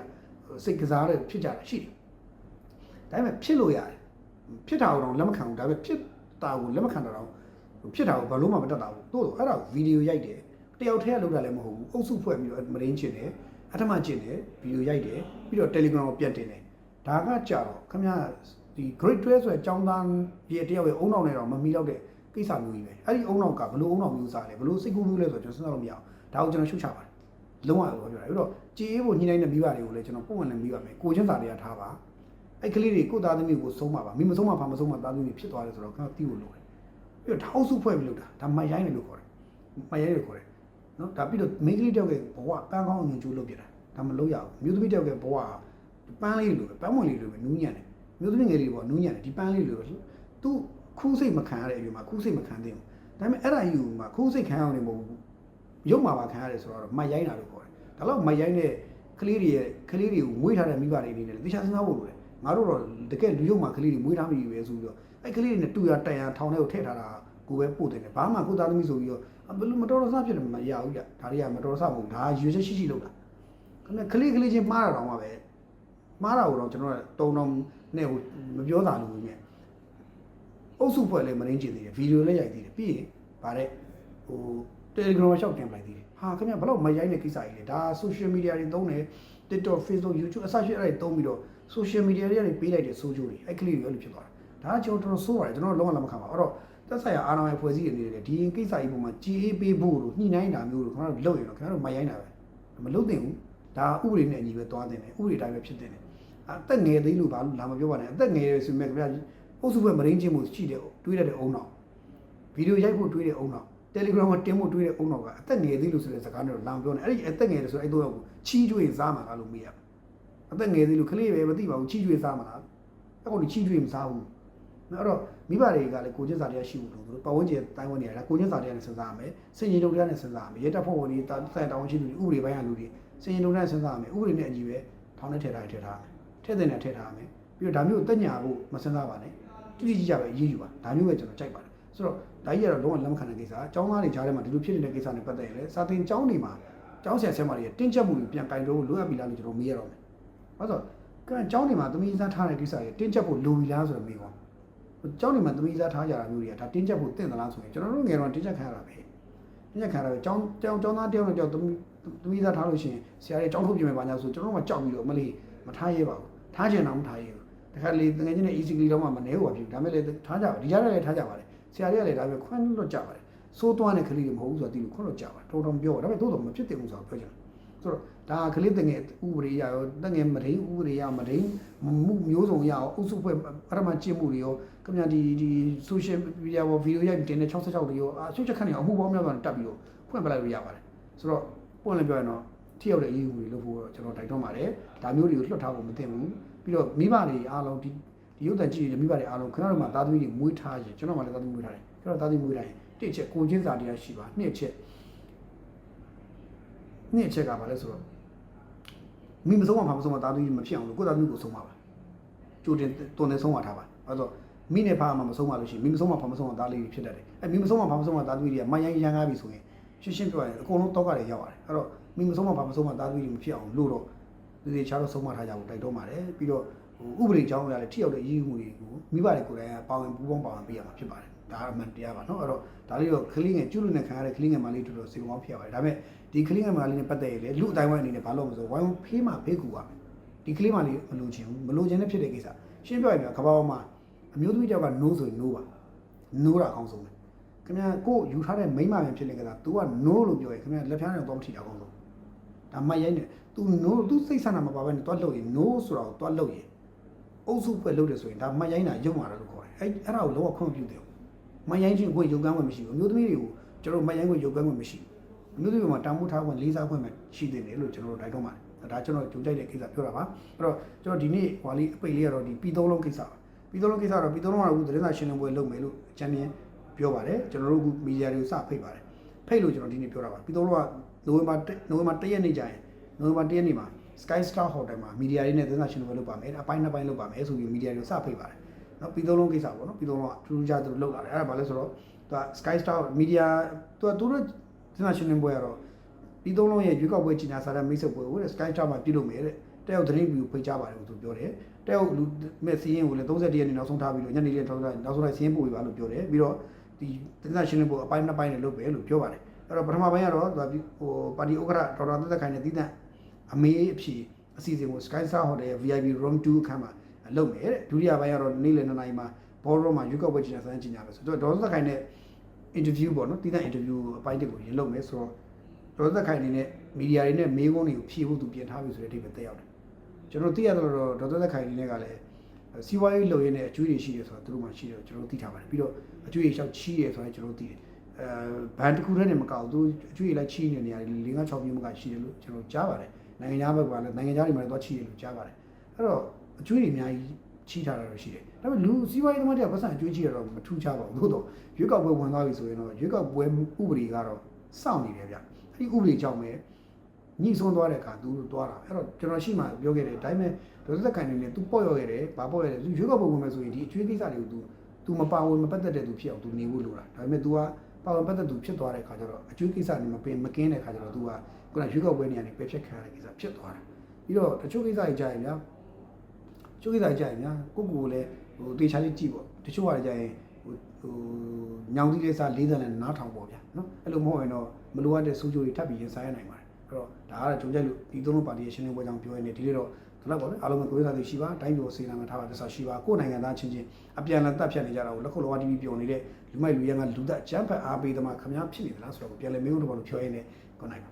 S1: စိတ်ကစားတဲ့ဖြစ်ကြတာရှိတယ်ဒါပေမဲ့ဖြစ်လို့ရတယ်ဖြစ်တာတော့လက်မခံဘူးဒါပေမဲ့ဖြစ်တာကိုလက်မခံတော့ဖြစ်တာကိုဘာလို့မှမတတ်တာဘူးတိုးတော့အဲ့ဒါဗီဒီယိုရိုက်တယ်တယောက်တည်းကလုပ်တာလည်းမဟုတ်ဘူးအုပ်စုဖွဲ့ပြီးတော့မရင်းချင်တယ်အထမကျင်တယ်ဗီဒီယိုရိုက်တယ်ပြီးတော့ Telegram ကိုပြန်တင်တယ်ဒါကကြာတော့ခင်ဗျာဒီ Great 12ဆိုတဲ့အကြောင်းသားရဲ့တယောက်ရဲ့အုံနောက်နဲ့တော့မမီတော့တဲ့ကိစ္စမျိုးကြီးပဲအဲ့ဒီအုံနောက်ကဘလို့အုံနောက်မျိုးစားလဲဘလို့စိတ်ကူးမျိုးလဲဆိုတော့ကျွန်တော်စဉ်းစားလို့မရအောင်ဒါကိုကျွန်တော်ရှုတ်ချပါတယ်လုံးဝပြောပြတယ်ပြီးတော့ကြေးဖို့ညှိနှိုင်းတဲ့မိဘတွေကိုလည်းကျွန်တော်ပုံမှန်လည်းမိပါမယ်ကိုချင်းစာတွေကထားပါ အဲ့ကလေးတွေကိုသားသမီးကိုဆုံးမှာပါမိမဆုံးမှာဘာမဆုံးမှာသားသမီးဖြစ်သွားတယ်ဆိုတော့ကျွန်တော်သိဖို့လိုတယ်ပြီးတော့ထောက်စုဖွဲ့ပြီးလို့ဒါမိုက်ရိုင်းတယ်လို့ခေါ်တယ်မိုက်ရိုင်းလို့ခေါ်တယ်နော်ဒါပြီးတော့မိန်းကလေးတယောက်ကဘဝပန်းကောင်းညွန်ကျိုးလုပ်ပြတာဒါမလုပ်ရဘူးမျိုးသမီးတယောက်ကဘဝပန်းလေးလိုပဲပန်းမွန်လေးလိုပဲနူးညံ့တယ်မျိုးသမီးငယ်လေးပေါ့နူးညံ့တယ်ဒီပန်းလေးလိုပဲသူခူးစိတ်မခံရတဲ့အပြင်မှာခူးစိတ်မခံသင့်ဘူးဒါပေမဲ့အဲ့ဒါယူမှာခူးစိတ်ခံအောင်နေမဟုတ်ဘူးရုပ်မှာပါခံရတယ်ဆိုတော့မိုက်ရိုင်းတာလို့ခေါ်တယ်ဒါတော့မိုက်ရိုင်းတဲ့ကလေးတွေကိုမွေးထားတဲ့မိဘတွေအနေနဲ့တခြားစဉ်းစားဖို့လိုတယ်ငါတို့တော့တကယ်လူရုပ်မှာကလေးတွေမွေးထားမိပြီပဲဆိုပြီးတော့အဲ့ကလေးတွေနဲ့တူရတန်ရထောင်ထဲကိုထည့်ထားတာကိုပဲပို့တယ်ဘာမှကိုသားသမီးဆိုပြီးတော့ဘယ်လိုမတော်တဆဖြစ်တယ်မရဘူးကြဒါတွေကမတော်တဆမဟုတ်ဒါရွေချက်ရှိလုပ်တာကလေးချင်းမှားတာတော့မှပဲမှားတာကိုတော့ကျွန်တော်တုံနဲ့ဟိုမပြောတာလို့ပဲအုပ်စုဖွဲ့လည်းမရင်းကျင်သေးတယ်ဗီဒီယိုလည်းရိုက်သေးတယ်ပြီးရင်ဗါတဲ့ဟို Telegram ရှောက်တင်လိုက်သေးတယ်ဟာခင်ဗျဘလောက်မရိုက်တဲ့ကိစ္စကြီးလေဒါ social media တွေသုံးတယ် TikTok Facebook YouTube အစရှိအဲ့ဒါတွေသုံးပြီးတော့ social media တွေကနေပေးလိုက်တဲ့ဆိုးကျိုးတွေအဲ့ကလေးတွေအဲ့လိုဖြစ်သွားတာဒါကကျွန်တော်တော်ဆိုးပါတယ်ကျွန်တော်လုံးဝလက်မခံပါဘူးအဲ့တော့သက်ဆိုင်ရာအားလုံးရဲ့ဖွဲ့စည်းနေတယ်ဒီကိစ္စကြီးပုံမှာကြေးပေးဖို့လို့ညှိနှိုင်းတာမျိုးလို့ခင်ဗျားတို့လုပ်ရင်တော့ခင်ဗျားတို့မရိုင်းတာပဲမလုပ်သင့်ဘူးဒါဥပဒေနဲ့အညီပဲသွားတင်တယ်ဥပဒေတိုင်းပဲဖြစ်တင်တယ်အသက်ငယ်သေးလို့ဘာလို့လာမပြောပါနဲ့အသက်ငယ်ရဆိုမဲ့ခင်ဗျာအုပ်စုပဲမရင်းချင်းမှုရှိတယ်တွေးရတဲ့အုံနောက်ဗီဒီယိုရိုက်ဖို့တွေးတဲ့အုံနောက် Telegram မှာတင်ဖို့တွေးတဲ့အုံနောက်ကအသက်ငယ်သေးလို့ဆိုတဲ့စကားနဲ့တော့လာမပြောနဲ့အဲ့ဒီအသက်ငယ်တယ်ဆိုအဲ့တော့ချီးကျွေးစားမှာလားလို့မေးရအသက်ငယ်သေးလို့ကလေးပဲမသိပါဘူးချီးကျွေးစားမှာလားအဲ့ကောင်ကြီးချီးကျွေးမစားဘူးအဲ့တော့မိဘတွေကလည်းကိုချင်းစာတရားရှိဖို့လို့သူတို့ပတ်ဝန်းကျင်တိုင်းဝန်နေတာကိုချင်းစာတရားနဲ့စဉ်းစားရမယ်စင်ရင်တုံတရားနဲ့စဉ်းစားရမယ်ရဲတပ်ဖွဲ့ဝင်တွေတိုင်တောင်းရှိသူတွေဥပဒေပိုင်းကလူတွေစင်ရင်တုံတရားနဲ့စဉ်းစားရမယ်ဥပဒေနဲ့အညီပဲထောင်းနဲ့ထည့်ထားရမယ်ထည့်တဲ့နဲ့ထည့်ထားရမယ်ပြီးတော့ဒါမျိုးတက်ညာဖို့မစဉ်းစားပါနဲ့တိတိကျကျပဲအရေးယူပါဒါမျိုးပဲကျွန်တော်ကြိုက်ပါတယ်ဆိုတော့ဒါကြီးကတော့လုံးဝလက်မခံတဲ့ကိစ္စအကြောင်းသားတွေကြားထဲမှာဒီလိုဖြစ်နေတဲ့ကိစ္စနဲ့ပတ်သက်ရင်လည်းစာသင်ကျောင်းတွေမှာကျောင်းဆရာဆရာမတွေတင်းကျပ်မှုတွေပြန်ကင်လို့လိုအပ်ပြီလားလို့ကျွန်တော်မေးရတော့မယ်ဘာလို့ဆိုတော့ကျောင်းတွေမှာသမီးစားထားတဲ့ကိစ္စတွေတင်းကျပ်ဖို့လိုပြီလားဆိုတော့မေးပါကျောင်းတွေမှာသမီးစားထားကြတာမျိုးတွေကဒါတင်းကျပ်ဖို့တင့်သလားဆိုရင်ကျွန်တော်တို့ငယ်တော့တင်းကျပ်ခံရတာပဲတင်းကျပ်ခံရတာပဲကျောင်းသားတယောက်နဲ့တယောက်သမီးစားထားလို့ရှိရင်ဆရာတွေကျောင်းထုတ်ပြင်မယ်ပါညာဆိုကျွန်တော်တို့မှကြောက်ပြီးတော့မလေးမထားရဲပါဘူးထားချင်တော့မထားရဲဘူးတခါလေတကယ်ချင်းနဲ့ easily တော့မှမနေဘူးပါဖြစ်ဒါမဲ့လေထားကြပါဒီကြားထဲလည်းထားကြပါတယ်ဆရာတွေကလည်းဒါပဲခွန်းလွတ်ကြပါတယ်စိုးသွားတဲ့ကလေးတွေမဟုတ်ဘူးဆိုတော့ဒီလိုခွန်းလွတ်ကြပါတယ်တော်တော်ပြောဒါပေမဲ့သို့တော်မဖြစ်တယ်ဘူးဆိုတော့ပြောချင်တယ်ဆိုတော့ဒါကလေးတငယ်ဥပဒေရရောတငယ်မရင်းဥပဒေရမရင်းမှုမျိုးစုံရအောင်အုပ်စုဖွဲ့ပထမကျင့်မှုတွေရောခင်ဗျာဒီ social media ပေါ်ဗီဒီယိုရိုက်တင်တဲ့66တွေရောအဆွတ်ချက်ခန့်နေအမှုပေါင်းများစွာတက်ပြီးတော့ဖွင့်ပလိုက်လို့ရပါတယ်ဆိုတော့ပွင့်လည်းပြောရင်တော့ထိရောက်တဲ့အရေးယူတွေလုပ်ဖို့ကျွန်တော်တိုက်တွန်းပါတယ်ဒါမျိုးတွေကိုလွတ်ထားဖို့မသင့်ဘူးပြီးတော့မိဘတွေအားလုံးဒီရုပ်သံကြည့်နေတဲ့မိဘတွေအားလုံးခင်ဗျားတို့မှာသားသမီးတွေမွေးထားရင်ကျွန်တော်မှလည်းသားသမီးမွေးထားတယ်ကျွန်တော်သားသမီးမွေးထားရင်တစ်ချက်ကိုချင်းစာတရားရှိပါနှစ်ချက်ကဘာလဲဆိုတော့မိမဆုံးမှဘာမဆုံးမှသားသမီးမဖြစ်အောင်လို့ကိုယ်သားသမီးကိုဆုံးပါကြိုတင်တွန်နေဆုံးပါထားပါအဲ့တော့မိနဲ့ဖာမှမဆုံးပါလို့ရှိရင်မိမဆုံးမှဘာမဆုံးမှသားလေးဖြစ်တတ်တယ်အဲ့မိမဆုံးမှဘာမဆုံးမှသားသမီးတွေကမယိုင်းရမ်းကားပြီဆိုရင်ရှင်းပြောရင်အကုန်လုံးတောက်ကတွေရောက်ရတယ်အဲ့တော့မိမဆုံးမှဘာမဆုံးမှသားသမီးတွေမဖြစ်အောင်လို့တော့ဒီချားတော့ဆုံးမထားကြဖို့တိုက်တွန်းပါတယ်ပြီးတော့ဥပဒေကြောင်းအရလည်းထိရောက်တဲ့ရည်မှုတွေကိုမိဘတွေကိုယ်တိုင်ကပါဝင်ပူးပေါင်းပါဝင်ပေးရမှာဖြစ်ပါတယ်ဒါအမှန်တရားပါเนาะအဲ့တော့ဒါလေးတော့ကလေးငယ်ကျွလွန်နေခံရတဲ့ကလေးငယ်မလေးတို့တော့စေကောင်းဖြစ်ရပါတယ်ဒါပေမဲ့ဒီကလေးငယ်မလေးနဲ့ပတ်သက်ရင်လေလူအတိုင်းဝိုင်းအနေနဲ့ဘာလို့မဆိုဝိုင်းဖေးမှဖေးကူပါမယ်ဒီကလေးမလေးမလိုချင်ဘူးမလိုချင်တဲ့ဖြစ်တဲ့ကိစ္စရှင်းပြောရင်ကဘာပေါ်မှာအမျိုးသမီးတယောက်က no ဆိုရင် no ပါ no တာအကောင်းဆုံးပဲခင်ဗျာကိုယူထားတဲ့မိန်းမပြန်ဖြစ်နေကြတာ तू က no လို့ပြောရင်ခင်ဗျာလက်ဖျားနဲ့တော့မထိတာအကောင်းဆုံးဒါမှရိုင်းနေ तू no သူစိတ်ဆန္ဒမပါဘဲနဲ့တွားလို့ရင် no ဆိုတော့တွားလို့ရင်အုပ်စုဖွဲ့လုပ်တယ်ဆိုရင်ဒါမှရိုင်းတာရုံမာတာလို့ခေါ်တယ်အဲ့ဒါကိုလောကခွင့်ပြုတယ်မှရိုင်းချင်းကိုရုပ်ကမ်းဝင်မရှိဘူးအမျိုးသမီးတွေကိုကျွန်တော်မှရိုင်းကိုရုပ်ကမ်းဝင်မရှိဘူးအမျိုးသမီးတွေမှာတာမှုထားခွင့်လေးစားခွင့်ပဲရှိသေးတယ်လို့ကျွန်တော်တို့တိုက်တွန်းပါတယ်ဒါကျွန်တော်ကြိုကြိုက်တဲ့ကိစ္စပြောတာပါအဲ့တော့ကျွန်တော်ဒီနေ့ဟွာလေးအပိတ်လေးကတော့ဒီပြီးသုံးလုံးကိစ္စပါပြီးသုံးလုံးကိစ္စတော့ပြီးသုံးလုံးကတော့အခုသတင်းစာရှင်းလင်းပွဲလုပ်မယ်လို့အချမ်းမြင်ပြောပါတယ်ကျွန်တော်တို့အခုမီဒီယာတွေကိုစဖိတ်ပါတယ်ဖိတ်လို့ကျွန်တော်ဒီနေ့ပြောတာပါပြီးသုံးလုံးကနိုဝင်ဘာ1ရက်နေ့ကျရင်နိုဝင်ဘာ1ရက်နေ့မှာ Sky Star Hotel မှာမီဒီယာတွေနဲ့သတင်းစာရှင်းလင်းပွဲလုပ်ပါမယ်အပိုင်းနှစ်ပိုင်းလုပ်ပါမယ်ဆိုပြီးမီဒီယာတွေကိုစဖိတ်ပါတယ်နော်ပြီးသုံးလုံးကိစ္စပေါ့နော်ပြီးသုံးလုံးကထူးထူးခြားခြားသူလုပ်လာတယ်အဲ့ဒါဘာလဲဆိုတော့သူက Sky Star Media သူတို့သတင်းစာရှင်းလင်းပွဲကတော့ပြီးသုံးလုံးရဲ့ရွေးကောက်ပွဲကြီးညာစာတဲ့မိတ်ဆက်ပွဲကို Sky Star မှာပြုလုပ်မယ်တဲ့တယောက်သတင်းဗီဒီယိုဖိတ်ကြားပါတယ်လို့သူပြောတယ်တယောက်လူမဲ့စီးရင်ကိုလည်း31ရက်နေ့နောက်ဆုံးထားပြီးတော့ညနေလေးနောက်ဆုံးလိုက်စီးရင်ပို့ပေးပါလို့ပြောတယ်ပြီးတော့ဒီသတင်းစာရှင်းလင်းပွဲအပိုင်းနှစ်ပိုင်းနဲ့လုပ်ပဲလို့ပြောပါတယ်အဲ့တော့ပထမပိုင်းကတော့သူကဟိုပါတီဥက္ကဋ္ဌဒေါက်တာသက်သက်ခိုင်နဲ့တီးတန့်အမေအဖြေအစီအစဉ်ကို Sky Star Hotel VIP Room 2အခန်းမှာလုပ်မယ်တဲ့ဒုတိယပိုင်းကတော့နေ့လယ်2နာရီမှာ Ballroom မှာရွေးကောက်ပွဲကြီးညာစမ်းကြီးညာပဲဆိုတော့ဒေါက်တာသက်ခိုင်နဲ့ interview ပေါ့နော်တီးတန့် interview အပိုင်းတစ်ကိုရင်လုပ်မယ်ဆိုတော့ဒေါက်တာသက်ခိုင်နေနဲ့မီဒီယာတွေနဲ့မေးခွန်းတွေကိုဖြေဖို့သူပြင်ထားပြီဆိုတဲ့အထိပဲတက်ရောက်တယ်ကျွန်တော်သိရတော့ဒေါက်တာသက်ခိုင်နေနဲ့ကလည်း စီးပွားရေးလုပ်ရင်းနဲ့အကျွေးတွေရှိတယ်ဆိုတာသူတို့မှရှိတယ်ကျွန်တော်တို့သိထားပါတယ်ပြီးတော့အကျွေးတွေလျှောက်ချီးတယ်ဆိုတာကျွန်တော်တို့သိတယ်ဘန်တစ်ခုတည်းနဲ့မကောက်သူအကျွေးလိုက်ချီးနေနေရတယ်၄၅6ပြင်းမကရှိတယ်လို့ကျွန်တော်ကြားပါတယ်နိုင်ငံသားဘက်ကလည်းနိုင်ငံသားတွေမှာတော့ချီးတယ်လို့ကြားပါတယ်အဲ့တော့အကျွေးတွေအများကြီးချီးထားတာတော့ရှိတယ်ဒါပေမဲ့လူစီးပွားရေးသမားတွေကပတ်စံအကျွေးချီးရတော့မထူးခြားပါဘူးသို့တော့ရွေးကောက်ပွဲဝင်သွားပြီဆိုရင်တော့ရွေးကောက်ပွဲဥပဒေကတော့စောင့်နေတယ်ဗျအဲ့ဒီဥပဒေကြောင့်ပဲညှိဆုံးသွားတဲ့အခါသူတို့သွားတာအဲ့တော့ကျွန်တော်ရှိမှပြောခဲ့တယ်ဒါပေမဲ့ဒေါသကန်နေနဲ့သူပေါ့ရခဲ့တယ်ဗာပေါ့ရတယ်သူရွေးကောက်ပွဲဝင်မယ်ဆိုရင်ဒီအကျွေးကိစ္စတွေကိုသူမပါဝင်မပတ်သက်တဲ့သူဖြစ်အောင်သူနေဖို့လိုတာဒါပေမဲ့ तू ကပါဝင်ပတ်သက်သူဖြစ်သွားတဲ့အခါကျတော့အကျွေးကိစ္စတွေမကင်းတဲ့အခါကျတော့ तू ကခုနရွေးကောက်ပွဲနေရာနေပယ်ဖြတ်ခံရတဲ့ကိစ္စဖြစ်သွားတယ်ပြီးတော့တချို့ကိစ္စကြီးကြာရင်ဗျာချို့ကိစ္စကြာရင်ဗျာကိုလည်းဟိုတေချာလေးကြည့်ပေါ့တချို့ကကြာရင်ဟိုညောင်သီးလေးစား40နဲ့နားထောင်ပေါ့ဗျာနော်အဲ့လိုမဟုတ်ရင်တော့မလိုအပ်တဲ့စိုးကျိုးတွေထပ်ပြီးရင်ဆိုင်ရနိုင်ပါတယ်အဲ့တော့ဒါကတော့ဂျုံကြိုက်လို့ဒီသုံးလုံးပါတီရဲ့ရှင်းလင်းပွဲကြောင့်ပြောရနေဒီလေးတော့ဒါတော့ပေါ့လေအားလုံးကိုယ်စားသိရှိပါတိုင်းပြည်ကိုစေနာမှာထားပါသစ္စာရှိပါကိုယ်နိုင်ငံသားချင်းချင်းအပြန်အလှန်တပ်ဖြတ်နေကြတာကိုလက်ခုပ်လောက TV ပြောနေတဲ့လူမိုက်လူရန်ကလူသက်အကြမ်းဖက်အားပေးသမားခမားဖြစ်နေသလားဆိုတော့ပြန်လည်မင်းတို့ဘာလို့ပြောရင်းနဲ့ကိုနိုင်ပါ